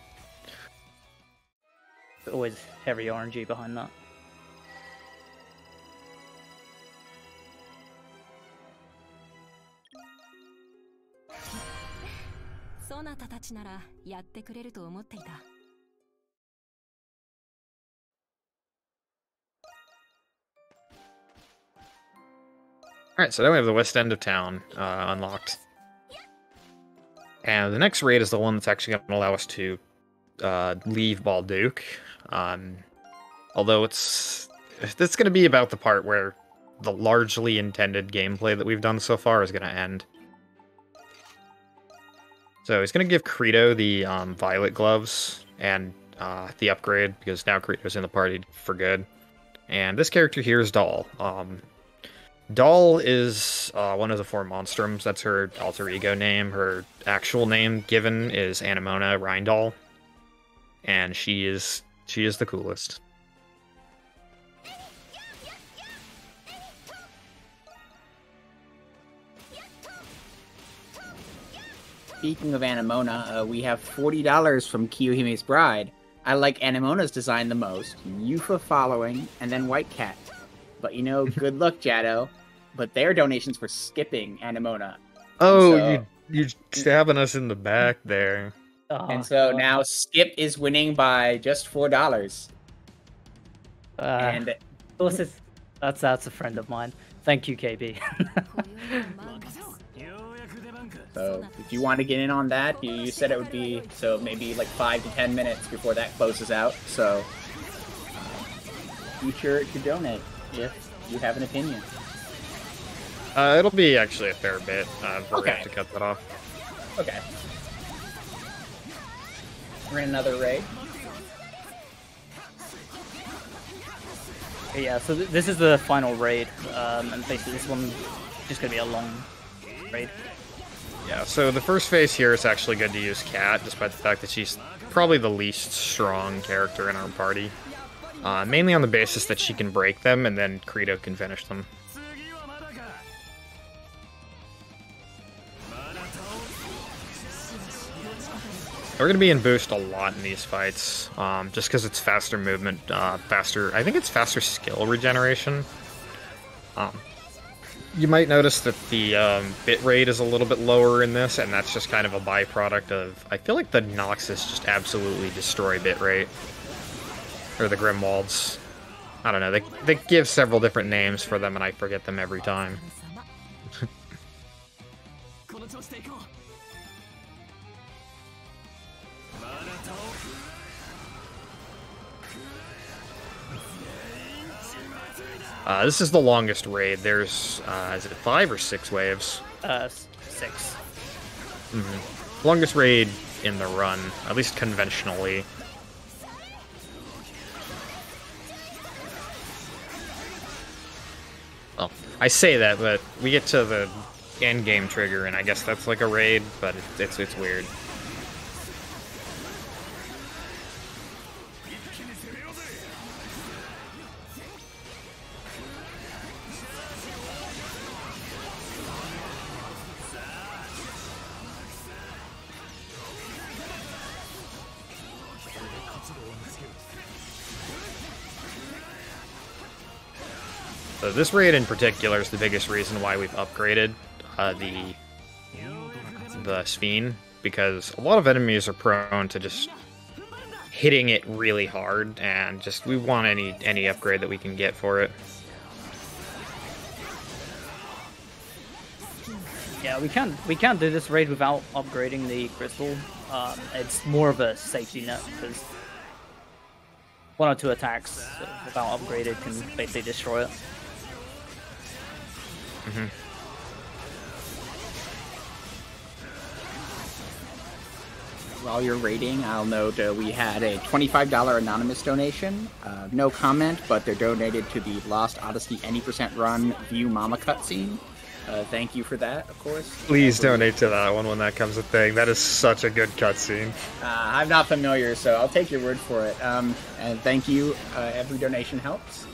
Always heavy RNG behind that. Alright, so now we have the west end of town unlocked. And the next raid is the one that's actually going to allow us to leave Balduke. Although it's going to be about the part where the largely intended gameplay that we've done so far is going to end. So he's going to give Credo the violet gloves and the upgrade, because now Credo's in the party for good. And this character here is Doll. Doll is one of the 4 Monstrums. That's her alter ego name. Her actual name given is Anemona Reindoll. And she is the coolest. Speaking of Anemona, we have $40 from Kiyohime's Bride. I like Anemona's design the most, Yufa following, and then White Cat. But you know, good luck, Jado. But their donations for skipping Anemona. Oh, so, you stabbing us in the back there. And so now Skip is winning by just $4. And that's a friend of mine. Thank you, KB. So if you want to get in on that, you said it would be maybe like 5 to 10 minutes before that closes out. So be sure to donate if you have an opinion. It'll be actually a fair bit. We're gonna have to cut that off. Okay. We're in another raid. Yeah, so this is the final raid, and basically this one is just gonna be a long raid. Yeah, so the first phase here is actually good to use Cat, despite the fact that she's probably the least strong character in our party. Mainly on the basis that she can break them, and then Credo can finish them. We're going to be in boost a lot in these fights, just because it's faster movement, I think it's faster skill regeneration. You might notice that the bit rate is a little bit lower in this, and that's just kind of a byproduct of... I feel like the Noxus just absolutely destroy bit rate. Or the Grimwalds. I don't know, they give several different names for them, and I forget them every time. This is the longest raid. There's, is it 5 or 6 waves? 6. Mm-hmm. Longest raid in the run, at least conventionally. Well, I say that, but we get to the end game trigger, and I guess that's like a raid, but it's weird. So this raid in particular is the biggest reason why we've upgraded the Sphene, because a lot of enemies are prone to just hitting it really hard, and just we want any upgrade that we can get for it. Yeah, we can't do this raid without upgrading the crystal. It's more of a safety net because 1 or 2 attacks without upgraded can basically destroy it. Mm-hmm. While you're raiding, I'll note we had a $25 anonymous donation. No comment, but they're donated to the Lost Odyssey Any % Run View Mama cutscene. Thank you for that, of course. Please donate to that one when that comes a thing. That is such a good cutscene. I'm not familiar, so I'll take your word for it. And thank you. Every donation helps.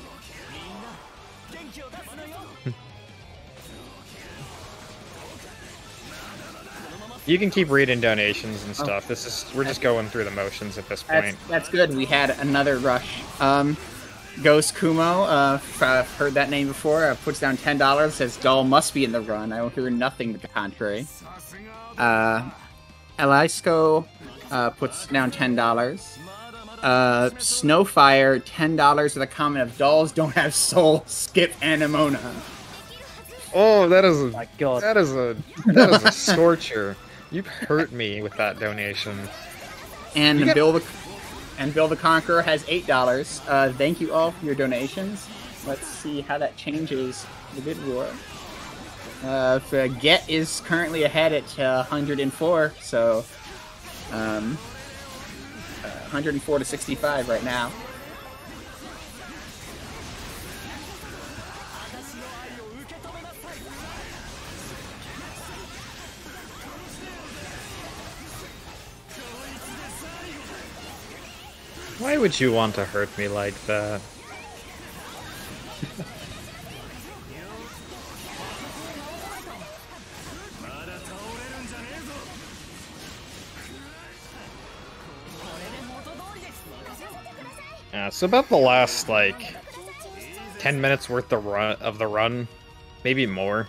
You can keep reading donations and stuff. We're just going through the motions at this point. That's good. We had another rush. Ghost Kumo, I've heard that name before, puts down $10, says Doll must be in the run. I will hear nothing to the contrary. Elisco puts down $10. Snowfire, $10 with a comment of dolls don't have soul. Skip Anemona. Oh, that is My God. that is a scorcher. You hurt me with that donation. And Bill the Conqueror has $8. Thank you all for your donations. Let's see how that changes the bid war. Get is currently ahead at 104, so 104 to 65 right now. Why would you want to hurt me like that? Yeah, so about the last, like, 10 minutes worth of the run, maybe more,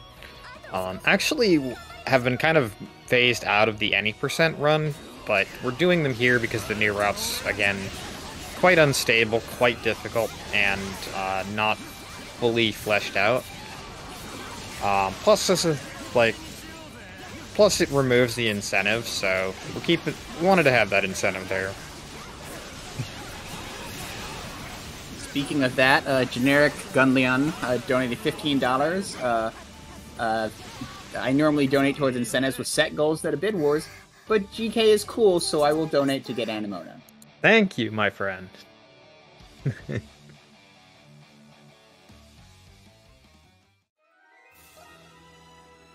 actually have been kind of phased out of the any percent run, but we're doing them here because the new route's, again, quite unstable, quite difficult, and not fully fleshed out. Plus, this is, like, plus it removes the incentive, so we wanted to have that incentive there. Speaking of that, generic Gunleon donated $15. I normally donate towards incentives with set goals that are bid wars, but GK is cool, so I will donate to get Anemona. Thank you, my friend.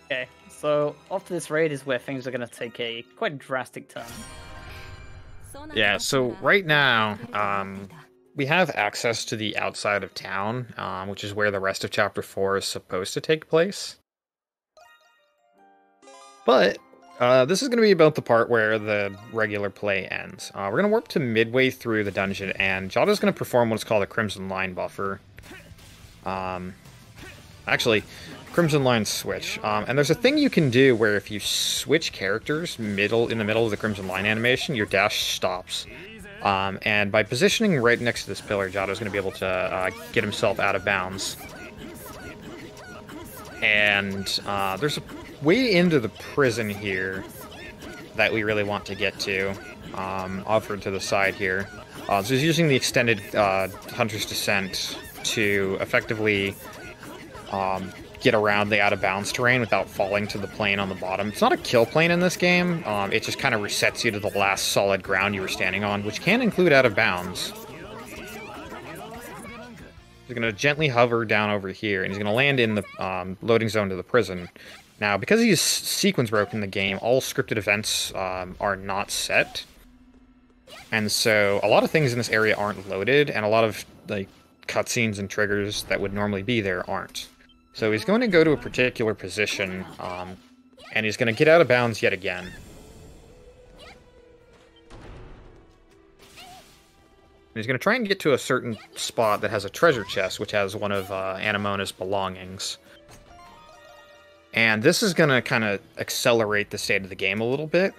Okay, so after this raid is where things are going to take a quite drastic turn. Yeah, so right now, we have access to the outside of town, which is where the rest of Chapter 4 is supposed to take place. But this is going to be about the part where the regular play ends. We're going to warp to midway through the dungeon, and Jada's going to perform what's called a Crimson Line buffer. Actually, Crimson Line switch. And there's a thing you can do where if you switch characters in the middle of the Crimson Line animation, your dash stops. And by positioning right next to this pillar, Jada's going to be able to get himself out of bounds. And there's a way into the prison here that we really want to get to, offered to the side here. So he's using the extended Hunter's Descent to effectively get around the out-of-bounds terrain without falling to the plane on the bottom. It's not a kill plane in this game, it just kind of resets you to the last solid ground you were standing on, which can include out-of-bounds. He's going to gently hover down over here, and he's going to land in the loading zone to the prison. Now, because he's sequence broken in the game, all scripted events are not set. And so a lot of things in this area aren't loaded, and a lot of like cutscenes and triggers that would normally be there aren't. So he's going to go to a particular position, and he's going to get out of bounds yet again. He's going to try and get to a certain spot that has a treasure chest, which has one of Anemona's belongings. And this is going to kind of accelerate the state of the game a little bit.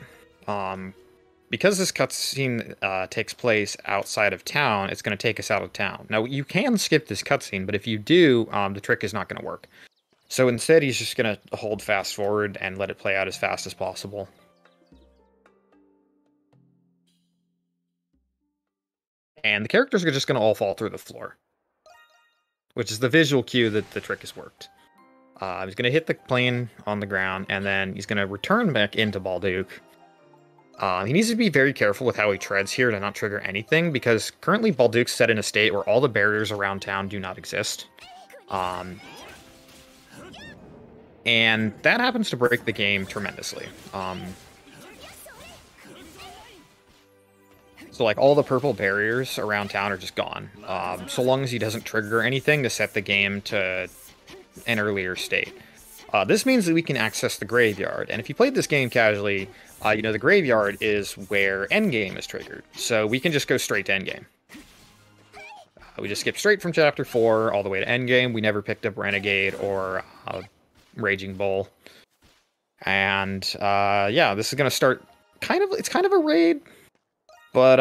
Because this cutscene takes place outside of town, it's going to take us out of town. Now, you can skip this cutscene, but if you do, the trick is not going to work. So instead, he's just going to hold fast forward and let it play out as fast as possible. And the characters are just going to all fall through the floor, which is the visual cue that the trick has worked. He's going to hit the plane on the ground, and then he's going to return back into Balduke. He needs to be very careful with how he treads here to not trigger anything, because currently Balduke's set in a state where all the barriers around town do not exist. And that happens to break the game tremendously. So, like, all the purple barriers around town are just gone. So long as he doesn't trigger anything to set the game to an earlier state. This means that we can access the graveyard, and if you played this game casually, you know the graveyard is where endgame is triggered, so we can just go straight to endgame. We just skip straight from Chapter 4 all the way to endgame. We never picked up Renegade or Raging Bull. And, yeah, this is going to start it's kind of a raid, but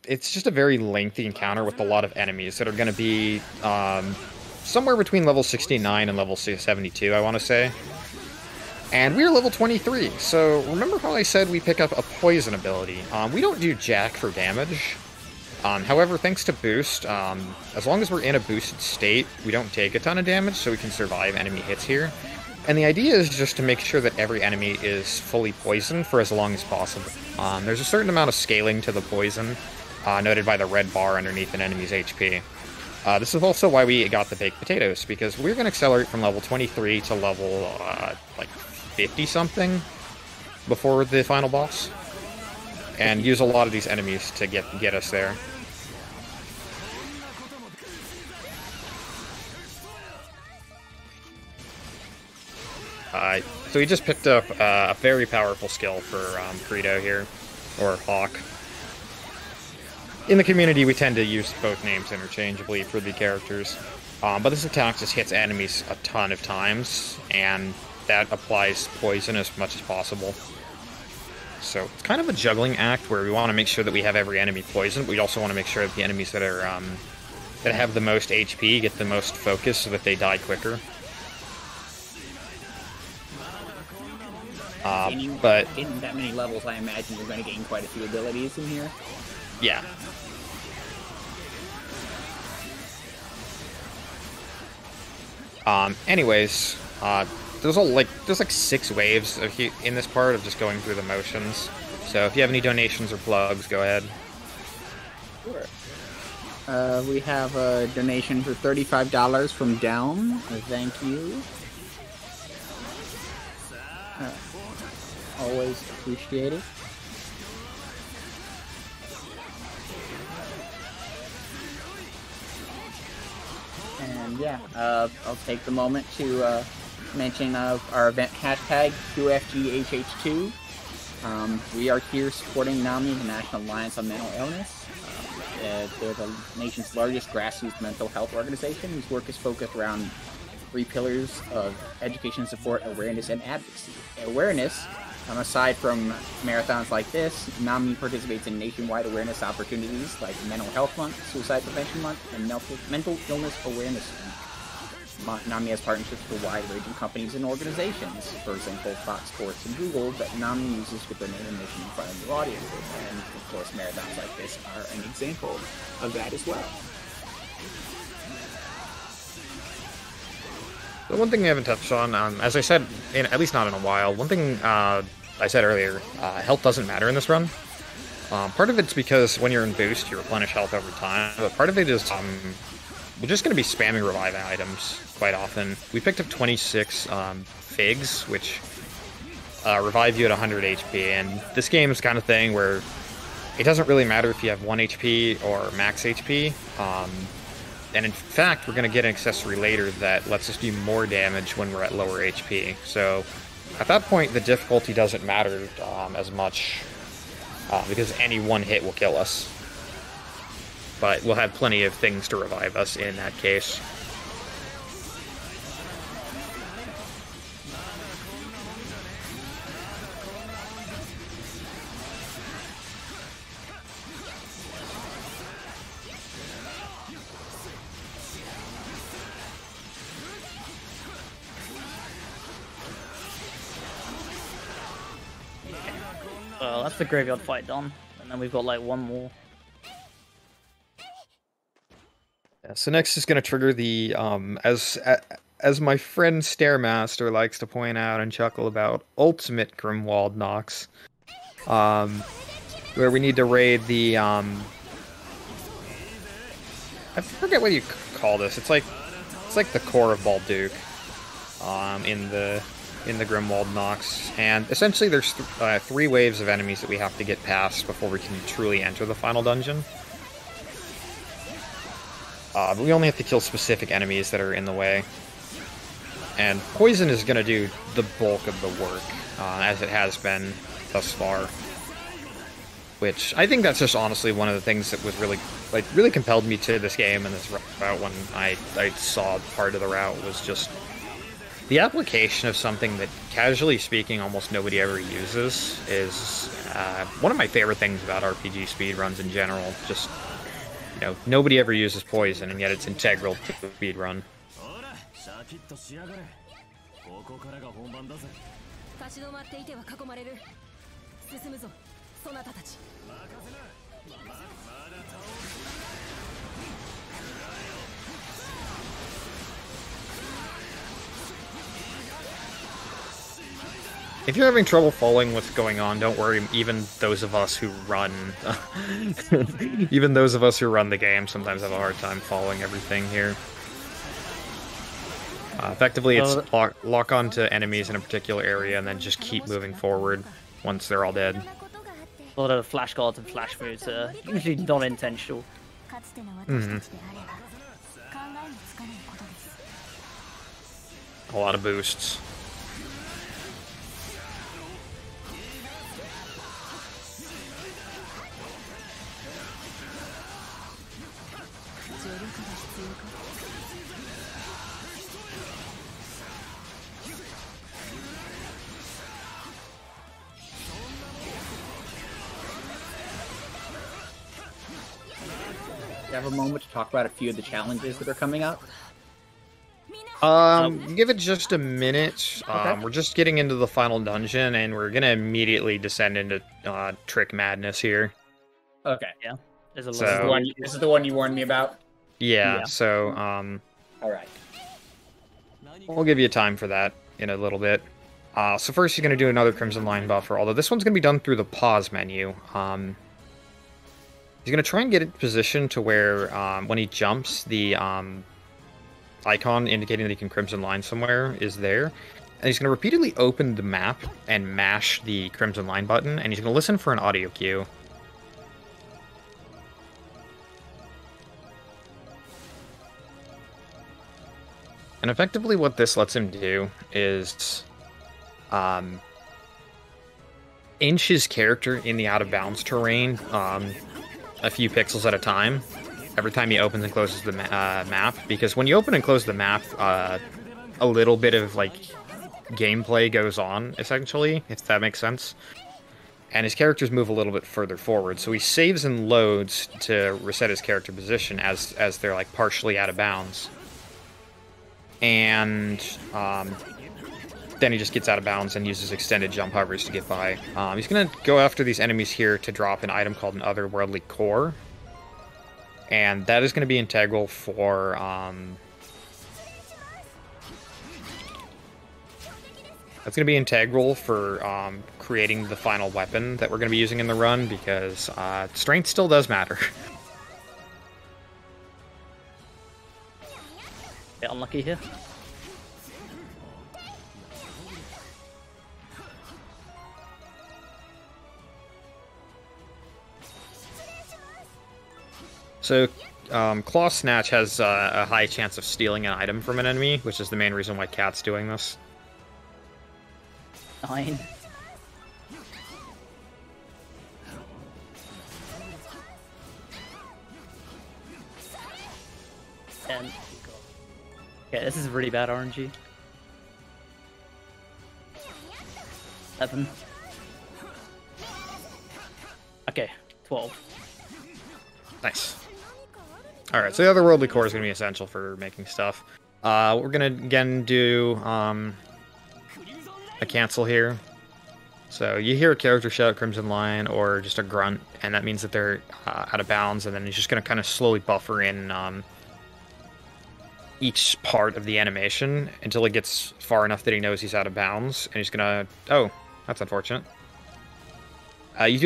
it's just a very lengthy encounter with a lot of enemies that are going to be somewhere between level 69 and level 72, I want to say. And we're level 23, so remember how I said we pick up a poison ability? We don't do jack for damage. However, thanks to boost, as long as we're in a boosted state, we don't take a ton of damage, so we can survive enemy hits here. And the idea is just to make sure that every enemy is fully poisoned for as long as possible. There's a certain amount of scaling to the poison, noted by the red bar underneath an enemy's HP. This is also why we got the baked potatoes, because we're going to accelerate from level 23 to level, like, 50-something before the final boss, and use a lot of these enemies to get us there. So we just picked up a very powerful skill for Credo here, or Hawk. In the community, we tend to use both names interchangeably for the characters, but this attack just hits enemies a ton of times, and that applies poison as much as possible. So it's kind of a juggling act where we want to make sure that we have every enemy poisoned, but we also want to make sure that the enemies that are that have the most HP get the most focus so that they die quicker. But in that many levels, I imagine you're going to gain quite a few abilities in here. Yeah. Anyways, there's like 6 waves in this part of just going through the motions. So if you have any donations or plugs, go ahead. Sure. We have a donation for $35 from Down. Thank you. Always appreciate it. And yeah, I'll take the moment to mention our event hashtag QFGHH2. We are here supporting NAMI, the National Alliance on Mental Illness. They're the nation's largest grassroots mental health organization whose work is focused around 3 pillars of education, support, awareness, and advocacy. Awareness, aside from marathons like this, NAMI participates in nationwide awareness opportunities like Mental Health Month, Suicide Prevention Month, and Mental Illness Awareness Month. NAMI has partnerships with a wide range of companies and organizations, for example, Fox Sports and Google, that NAMI uses to put their name and mission in front of new audiences. And of course, marathons like this are an example of that as well. The one thing we haven't touched on, as I said, at least not in a while, one thing I said earlier, health doesn't matter in this run. Part of it's because when you're in boost, you replenish health over time, but part of it is we're just going to be spamming revive items quite often. We picked up 26 figs, which revive you at 100 HP, and this game is kind of thing where it doesn't really matter if you have 1 HP or max HP. And in fact, we're going to get an accessory later that lets us do more damage when we're at lower HP. So at that point, the difficulty doesn't matter as much because any one hit will kill us. But we'll have plenty of things to revive us in that case. Well, that's the graveyard fight done, and then we've got like one more. Yeah, so next is going to trigger the as my friend Stairmaster likes to point out and chuckle about, ultimate Grimwald Nox, where we need to raid the I forget what you call this. It's like the core of Balduke in the Grimwald Nox, and essentially there's 3 waves of enemies that we have to get past before we can truly enter the final dungeon. But we only have to kill specific enemies that are in the way. And poison is going to do the bulk of the work, as it has been thus far. Which, I think that's just honestly one of the things that was really compelled me to this game and this route when I saw part of the route was just The application of something that, casually speaking, almost nobody ever uses is one of my favorite things about RPG speedruns in general. Just, you know, nobody ever uses poison, and yet it's integral to the speedrun. If you're having trouble following what's going on, don't worry. Even those of us who run, even those of us who run the game, sometimes have a hard time following everything here. Effectively, it's lock onto enemies in a particular area and then just keep moving forward once they're all dead. A lot of flash guards and flash moves are usually non-intentional. Mm-hmm. A lot of boosts. Have a moment to talk about a few of the challenges that are coming up? Give it just a minute. Okay. We're just getting into the final dungeon, and we're gonna immediately descend into Trick Madness here. Okay. Yeah. This is the one you warned me about? Yeah. So, Alright. We'll give you time for that in a little bit. So first, you're gonna do another Crimson Line buffer, although this one's gonna be done through the pause menu. He's going to try and get it positioned to where, when he jumps, the icon indicating that he can Crimson Line somewhere is there. And he's going to repeatedly open the map and mash the Crimson Line button, and he's going to listen for an audio cue. And effectively what this lets him do is inch his character in the out-of-bounds terrain a few pixels at a time every time he opens and closes the map, because when you open and close the map, a little bit of like gameplay goes on, essentially, if that makes sense, and his characters move a little bit further forward, so he saves and loads to reset his character position as they're like partially out of bounds, and then he just gets out of bounds and uses extended jump hovers to get by. He's going to go after these enemies here to drop an item called an Otherworldly Core. And that is going to be integral for... that's going to be integral for creating the final weapon that we're going to be using in the run, because strength still does matter. Bit unlucky here. So, Claw Snatch has a high chance of stealing an item from an enemy, which is the main reason why Cat's doing this. 9. And okay, this is really bad RNG. 11. Okay, 12. Nice. Alright, so the Otherworldly Core is going to be essential for making stuff. We're going to, again, do a cancel here. So you hear a character shout Crimson Line or just a grunt, and that means that they're out of bounds, and then he's just going to kind of slowly buffer in each part of the animation until it gets far enough that he knows he's out of bounds, and he's going to... Oh, that's unfortunate. You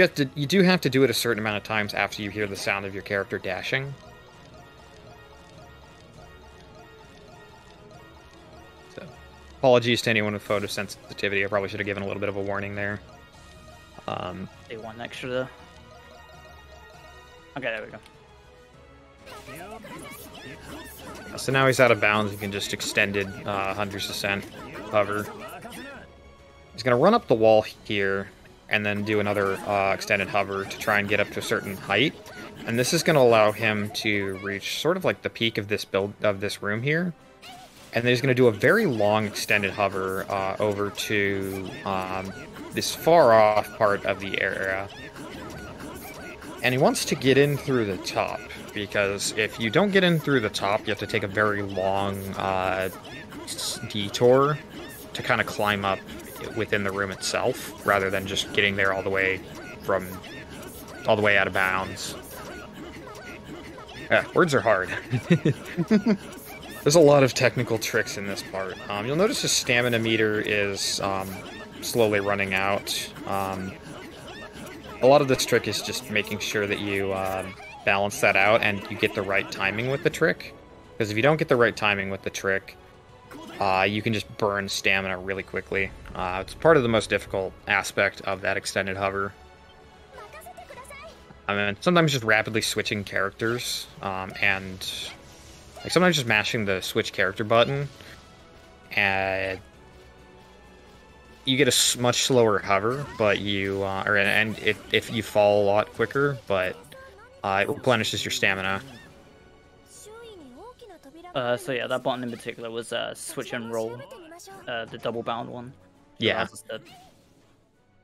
do have to do it a certain amount of times after you hear the sound of your character dashing. So, apologies to anyone with photosensitivity. I probably should have given a little bit of a warning there. They want extra there. Okay, there we go. So now he's out of bounds. You can just extended Hunter's Descent hover. He's going to run up the wall here, and then do another extended hover to try and get up to a certain height. And this is going to allow him to reach sort of like the peak of this room here. and then he's going to do a very long extended hover over to this far off part of the area. And he wants to get in through the top, because if you don't get in through the top, you have to take a very long detour to kind of climb up within the room itself, rather than just getting there all the way out of bounds. Yeah, words are hard. There's a lot of technical tricks in this part. You'll notice his stamina meter is slowly running out. A lot of this trick is just making sure that you balance that out and you get the right timing with the trick. Because if you don't get the right timing with the trick, you can just burn stamina really quickly. It's part of the most difficult aspect of that extended hover. I mean, sometimes just rapidly switching characters, and like sometimes just mashing the switch character button, and you get a much slower hover, but you if you fall a lot quicker, but it replenishes your stamina. So yeah, that button in particular was switch and roll, the double bound one. Yeah.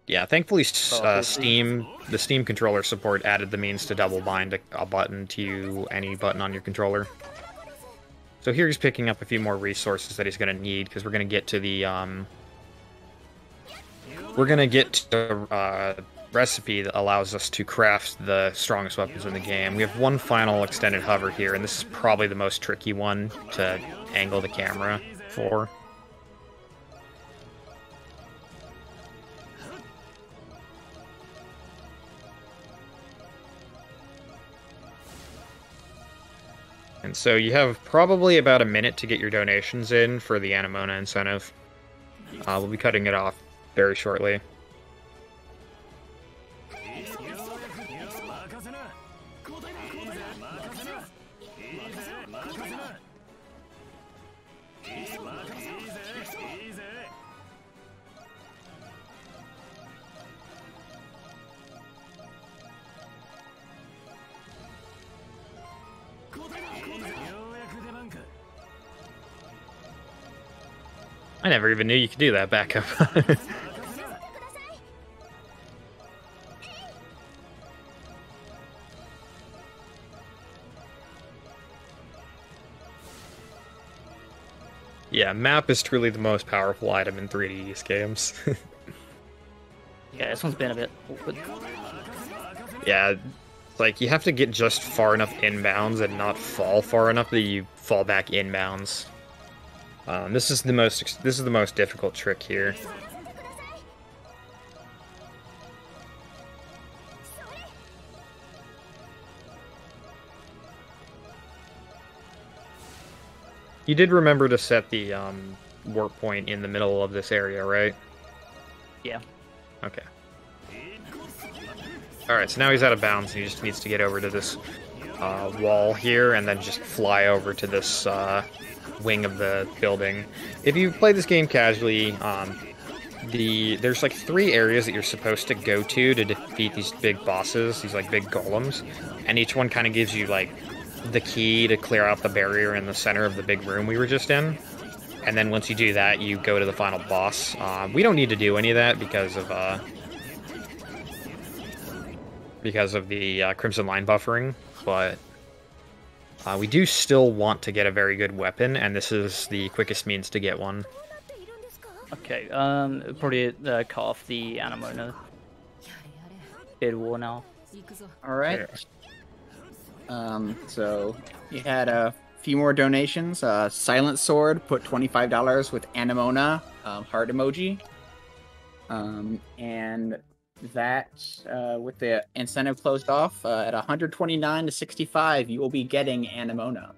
Yeah, thankfully the Steam controller support added the means to double bind a button to any button on your controller. So here he's picking up a few more resources that he's going to need, because we're going to get to the recipe that allows us to craft the strongest weapons in the game. We have one final extended hover here, and this is probably the most tricky one to angle the camera for. And so you have probably about a minute to get your donations in for the Anemona incentive. We'll be cutting it off very shortly. I never even knew you could do that backup. Yeah, map is truly the most powerful item in 3D games. Yeah, this one's been a bit awkward. Yeah, like you have to get just far enough inbounds and not fall far enough that you fall back inbounds. This is the most difficult trick here. You did remember to set the warp point in the middle of this area, right? Yeah. Okay. Alright, so now he's out of bounds, and he just needs to get over to this wall here, and then just fly over to this wing of the building. If you play this game casually, there's like 3 areas that you're supposed to go to defeat these big bosses, these like big golems, and each one kind of gives you like the key to clear out the barrier in the center of the big room we were just in. And then once you do that, you go to the final boss. We don't need to do any of that because of the Crimson Line buffering, but we do still want to get a very good weapon, and this is the quickest means to get one. Okay, probably cut off the Anemona bid war now. Alright. So you had a few more donations. Silent Sword put $25 with Anemona, heart emoji. And that, with the incentive closed off, at 129 to 65, you will be getting Anemona.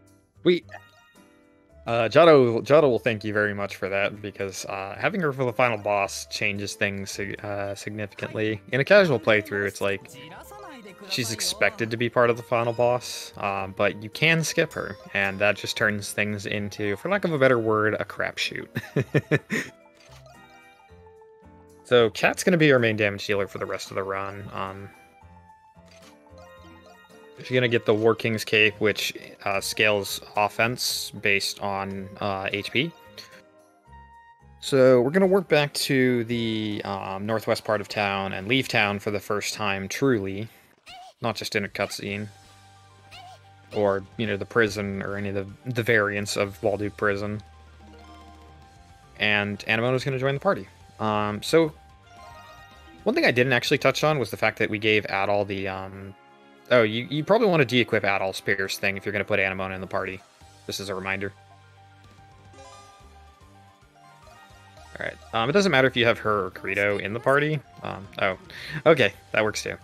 Jado will thank you very much for that, because having her for the final boss changes things significantly. In a casual playthrough, it's like she's expected to be part of the final boss, but you can skip her, and that just turns things into, for lack of a better word, a crapshoot. So Cat's going to be our main damage dealer for the rest of the run. She's gonna get the War King's Cape, which scales offense based on HP. So we're gonna work back to the northwest part of town and leave town for the first time truly, not just in a cutscene. Or, you know, the prison, or any of the variants of Walduke Prison. And Anamono's going to join the party. So, one thing I didn't actually touch on was the fact that we gave Adol the, Oh, you probably want to de-equip Adol's Pierce thing if you're going to put Anamono in the party. This is a reminder. Alright, it doesn't matter if you have her or Credo in the party. Oh, okay, that works too.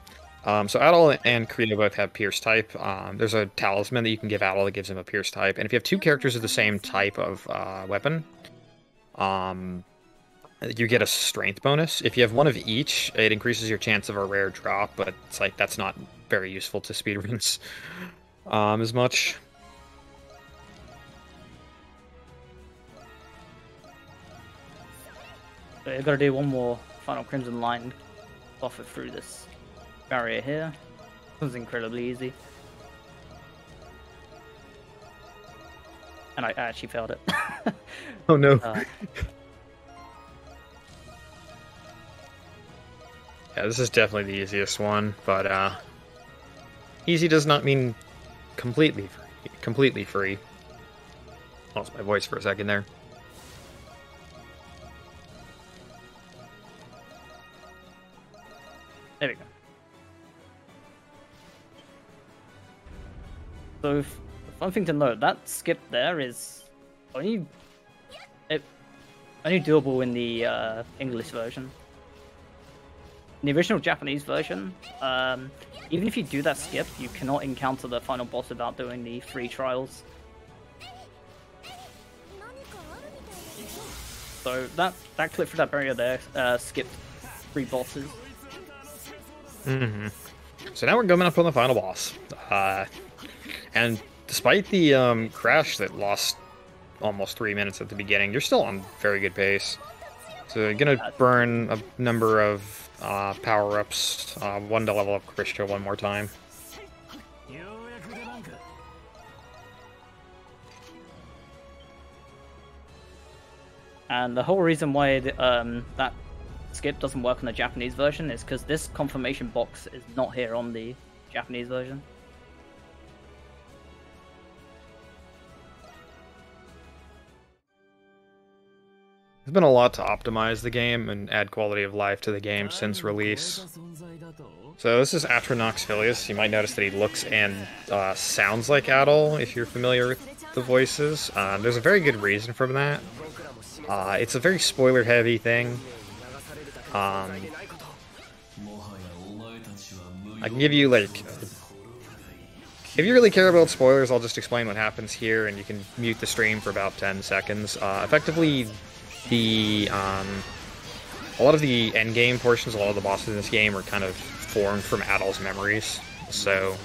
So Adol and Credo both have Pierce type. There's a talisman that you can give Adol that gives him a Pierce type. And if you have two characters of the same type of weapon, you get a strength bonus. If you have one of each, it increases your chance of a rare drop, but it's like that's not very useful to speedruns as much. So you've got to do one more final Crimson line, off it through this barrier here. This was incredibly easy. And I actually failed it. Oh no. Yeah, this is definitely the easiest one, but easy does not mean completely free. Lost my voice for a second there. There we go. So, the fun thing to note, that skip there is only doable in the English version. In the original Japanese version, even if you do that skip, you cannot encounter the final boss without doing the free trials. So that clip through that barrier there skipped 3 bosses. Mm-hmm. So now we're coming up on the final boss. And despite the crash that lost almost 3 minutes at the beginning, you're still on very good pace. So you're gonna burn a number of power-ups, one to level up Krishna one more time. And the whole reason why that skip doesn't work on the Japanese version is because this confirmation box is not here on the Japanese version. There's been a lot to optimize the game and add quality of life to the game since release. So this is Atronox Filius. You might notice that he looks and sounds like Adol, if you're familiar with the voices. There's a very good reason for that. It's a very spoiler-heavy thing. I can give you, like... If you really care about spoilers, I'll just explain what happens here, and you can mute the stream for about 10 seconds. Effectively, a lot of the endgame portions, a lot of the bosses in this game are kind of formed from Adol's memories, so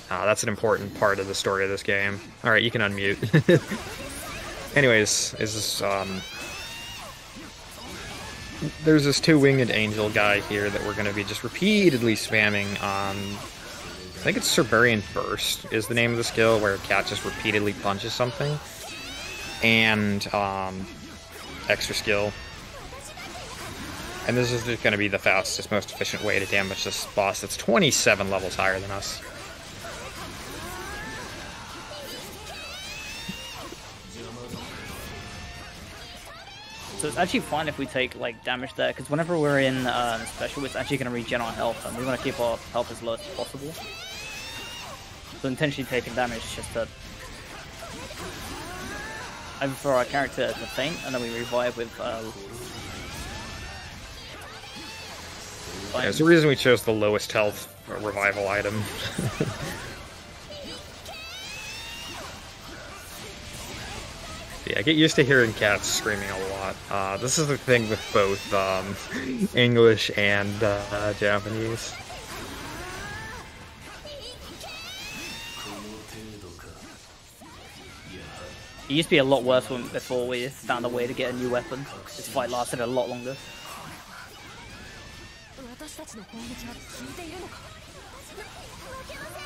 that's an important part of the story of this game. Alright, you can unmute. Anyways, there's this 2-winged angel guy here that we're going to be just repeatedly spamming. I think it's Cerberian Burst is the name of the skill, where a cat just repeatedly punches something. And extra skill. And this is just going to be the fastest, most efficient way to damage this boss that's 27 levels higher than us. So it's actually fine if we take like damage there, because whenever we're in special, it's actually going to regen our health, and we want to keep our health as low as possible. So intentionally taking damage just to either for our character to faint, and then we revive with there's the reason we chose the lowest health revival item. Yeah, get used to hearing cats screaming a lot. This is the thing with both English and Japanese. It used to be a lot worse before we found a way to get a new weapon. This fight lasted a lot longer.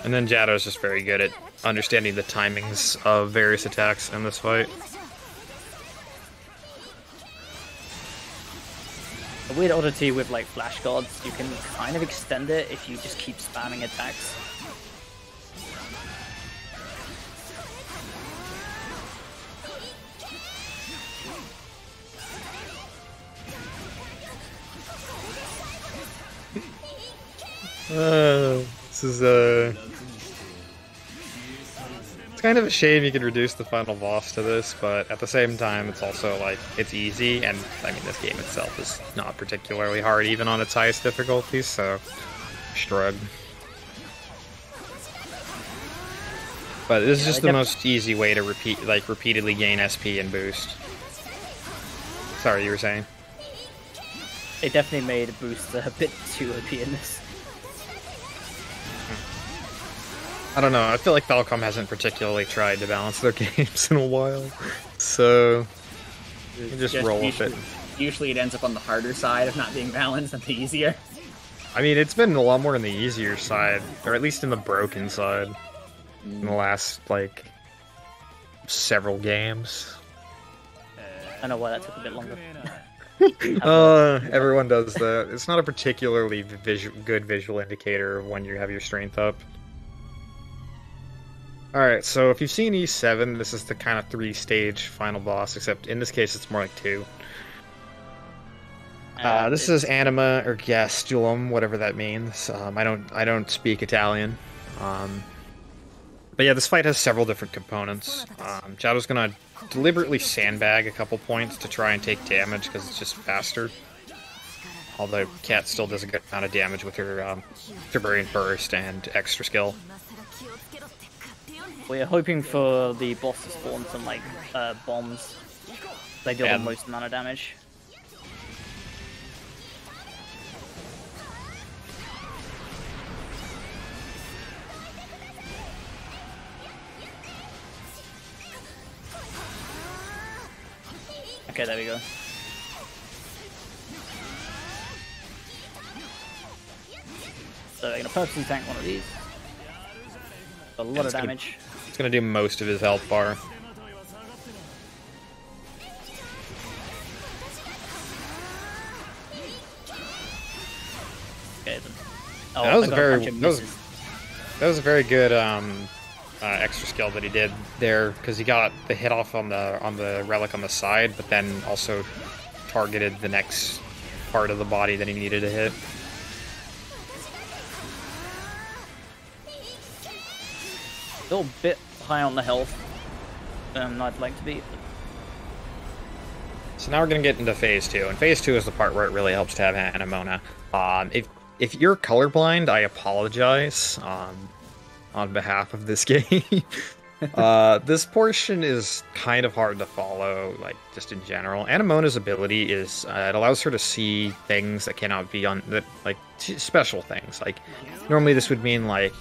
And then Jaddo's just very good at understanding the timings of various attacks in this fight. A weird oddity with like flash guards, you can kind of extend it if you just keep spamming attacks. This is it's kind of a shame you could reduce the final boss to this, but at the same time, it's also like it's easy, and I mean this game itself is not particularly hard, even on its highest difficulties. So, shrug. But this is just the most easy way to repeatedly gain SP and boost. Sorry, you were saying? They definitely made a boost a bit too OP in this. I don't know, I feel like Falcom hasn't particularly tried to balance their games in a while, so you just roll with it. Usually it ends up on the harder side of not being balanced than the easier. I mean, it's been a lot more on the easier side, or at least in the broken side, in the last, like, several games. I know why that took a bit longer. Everyone does that. It's not a particularly good visual indicator of when you have your strength up. Alright, so if you've seen E7, this is the kind of 3-stage final boss, except in this case it's more like 2. This is Anima, or Gastulum, whatever that means. I don't speak Italian. But yeah, this fight has several different components. Jaddo's gonna deliberately sandbag a couple points to try and take damage, because it's just faster. Although Cat still does a good amount of damage with her Brilliant Burst and extra skill. We're hoping for the boss to spawn some like bombs. They deal the most amount of damage. Okay, there we go. So they're gonna purposely tank one of these. A lot of damage. It's gonna do most of his health bar. Okay then. Oh, that was a very good extra skill that he did there, because he got the hit off on the relic on the side, but then also targeted the next part of the body that he needed to hit. Still a bit high on the health than I'd like to be. So now we're gonna get into phase 2, and phase 2 is the part where it really helps to have Anemona. If you're colorblind, I apologize on behalf of this game. This portion is kind of hard to follow, like just in general. Anemona's ability is it allows her to see things that cannot be like special things. Like normally this would mean like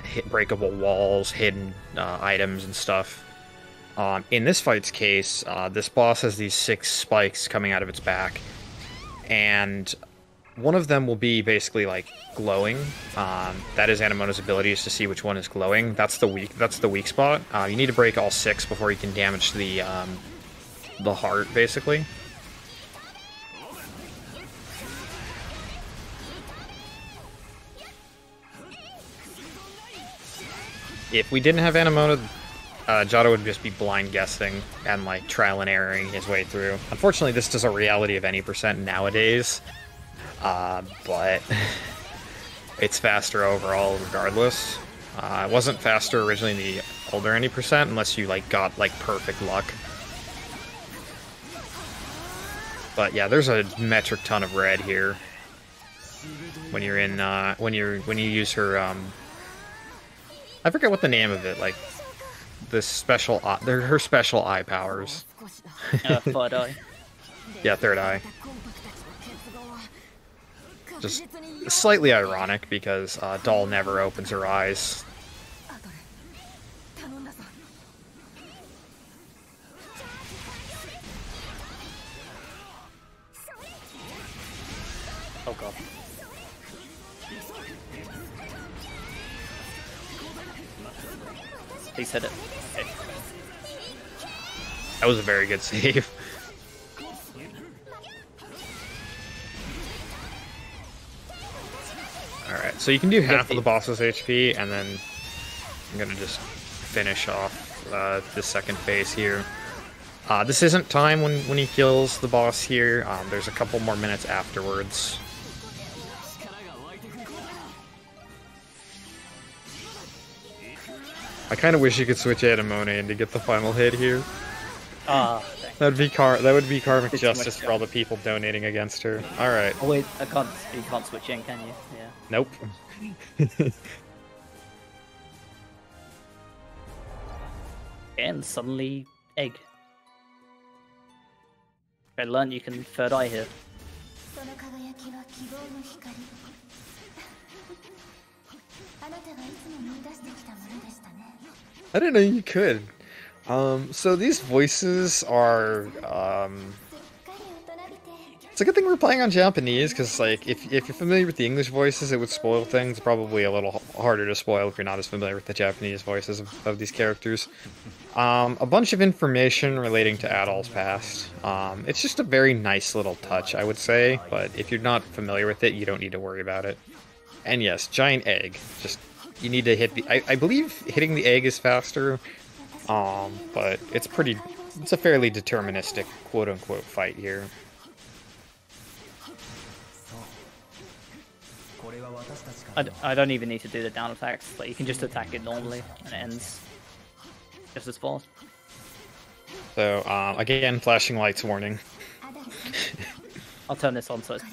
hit breakable walls, hidden items and stuff. In this fight's case, this boss has these 6 spikes coming out of its back, and one of them will be basically like glowing. That is Anemona's ability, is to see which one is glowing. That's the weak spot. You need to break all 6 before you can damage the heart, basically. If we didn't have Anemona, Jaddo would just be blind guessing and like trial and erroring his way through. Unfortunately, this is a reality of any percent nowadays. But it's faster overall regardless. It wasn't faster originally in the older any percent unless you like got like perfect luck. But yeah, there's a metric ton of red here when you're in when you use her I forget what the name of it, like this special they're her special eye powers. Third eye. Yeah, third eye. Just slightly ironic because Doll never opens her eyes. Oh god. Please hit it. Okay. That was a very good save. Alright, so you can do half of the boss's HP, and then I'm gonna just finish off the second phase here. This isn't time when he kills the boss here. There's a couple more minutes afterwards. I kind of wish you could switch Anemone to get the final hit here. That would be karmic justice for all the people donating against her. All right. Oh wait, you can't switch in, can you? Yeah. Nope. And suddenly, egg. I learned you can third eye here. I didn't know you could. So these voices are, it's a good thing we're playing on Japanese, because, like, if you're familiar with the English voices, it would spoil things. Probably a little harder to spoil if you're not as familiar with the Japanese voices of these characters. A bunch of information relating to Adol's past. It's just a very nice little touch, I would say, but if you're not familiar with it, you don't need to worry about it. And yes, giant egg. Just, you need to hit the... I believe hitting the egg is faster, but it's a fairly deterministic, quote-unquote, fight here. I don't even need to do the down attacks. Like, you can just attack it normally, and it ends just as fast. So, again, flashing lights warning. I'll turn this on so it's a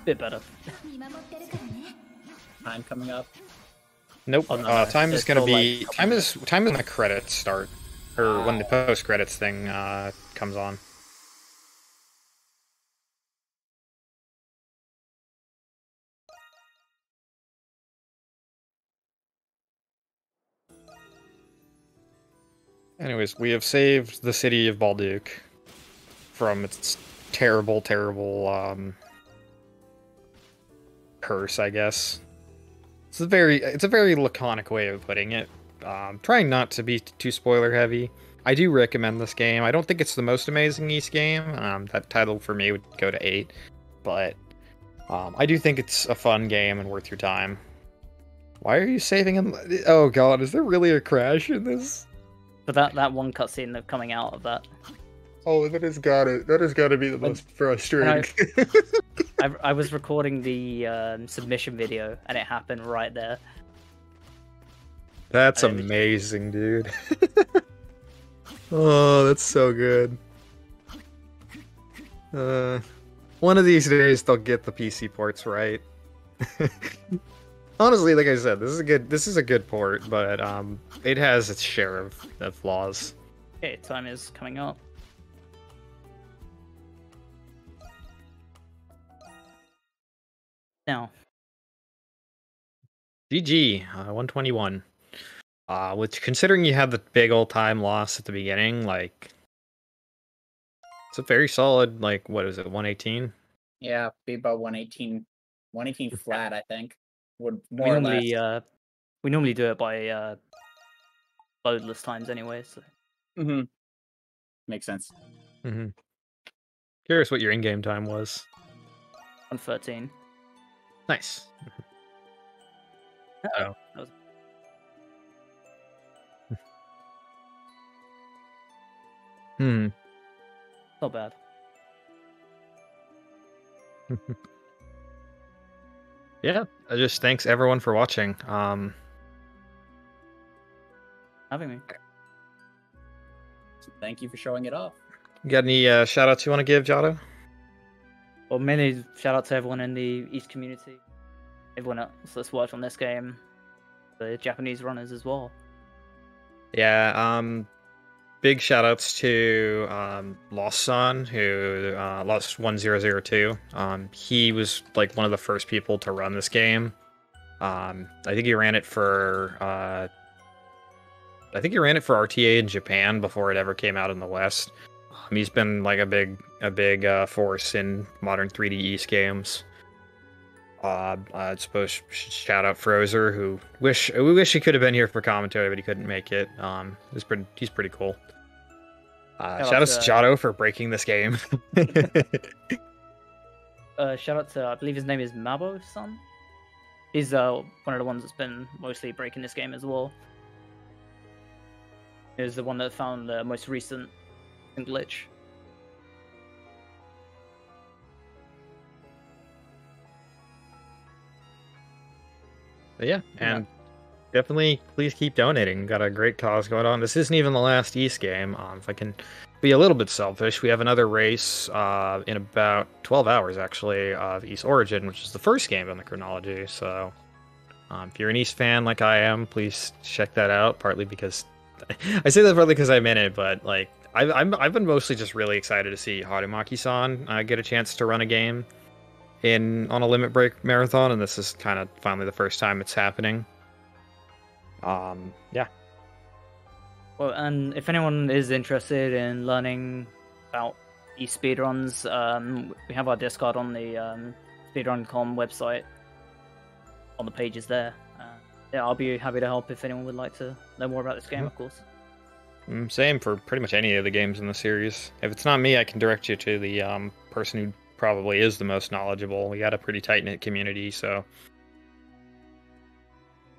bit better. Time coming up. Nope. Oh, no, time is gonna be like, time is when the credits start, or when the post credits thing comes on. Anyways, we have saved the city of Balduke from its terrible, terrible curse, I guess. It's a very laconic way of putting it. Trying not to be too spoiler heavy. I do recommend this game. I don't think it's the most amazing Ys game. That title for me would go to 8, but I do think it's a fun game and worth your time. Why are you saving him? Oh god, is there really a crash in this? But that one cutscene of coming out of that. Oh, that has gotta be the most frustrating. I was recording the submission video, and it happened right there. That's amazing, dude. Oh, that's so good. One of these days they'll get the PC ports right. Honestly, like I said, this is a good port, but it has its share of flaws. Okay, time is coming up. Now. GG, 121. Which, considering you had the big old time loss at the beginning, like, it's a very solid, like, what is it, 118? Yeah, be about 118, 118 flat, I think. Would more or less. We normally do it by loadless times anyway, so. Makes sense. Curious what your in-game time was. 113. Nice. Oh. Not bad. Yeah, just thanks everyone for watching. Having me. Thank you for showing it off. You got any shout outs you want to give, Jado? Well, mainly shout out to everyone in the East community. Everyone else that's worked on this game. The Japanese runners as well. Yeah, big shout outs to Lost-san, who Lost 1002. He was like one of the first people to run this game. I think he ran it for RTA in Japan before it ever came out in the West. He's been like a big force in modern 3D East games. I suppose shout out Frozer, who we wish he could have been here for commentary, but he couldn't make it. He's pretty cool. Shout out to Jato for breaking this game. Shout out to, I believe his name is Mabo-san. He's one of the ones that's been mostly breaking this game as well. He's the one that found the most recent glitch. But yeah, and definitely please keep donating. Got a great cause going on. This isn't even the last East game. If I can be a little bit selfish, we have another race in about 12 hours, actually, of East Origin, which is the first game in the chronology. So if you're an East fan like I am, please check that out, partly because... I say that partly because I'm in it, but like I've been mostly just really excited to see Harumaki-san get a chance to run a game on a Limit Break marathon, and this is kind of finally the first time it's happening. Yeah. Well, and if anyone is interested in learning about speedruns, we have our Discord on the speedrun.com website. On the pages there. Yeah, I'll be happy to help if anyone would like to know more about this game, of course. Same for pretty much any of the games in the series. If it's not me, I can direct you to the person who probably is the most knowledgeable. We got a pretty tight-knit community, so...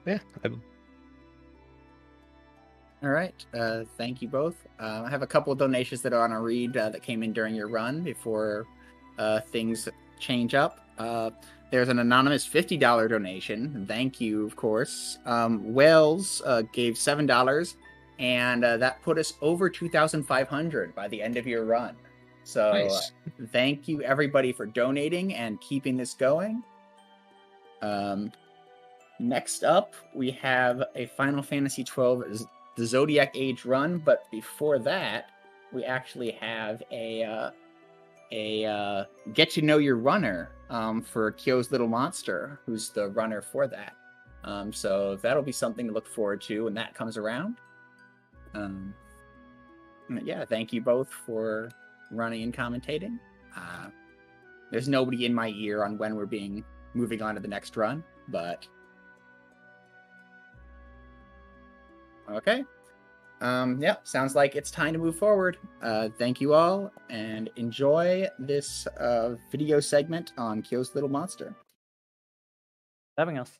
Yeah. All right. Thank you both. I have a couple of donations that I want to read that came in during your run before things change up. There's an anonymous $50 donation. Thank you, of course. Wells gave $7, and that put us over 2,500 by the end of your run. So nice. Thank you, everybody, for donating and keeping this going. Next up, we have a Final Fantasy XII the Zodiac Age run, but before that, we actually have a get to know your runner for Kyo's Little Monster, who's the runner for that. So that'll be something to look forward to when that comes around. Yeah, thank you both for running and commentating. There's nobody in my ear on when we're moving on to the next run, but okay. Yeah, sounds like it's time to move forward. Thank you all, and enjoy this video segment on Kyo's Little Monster. Having us.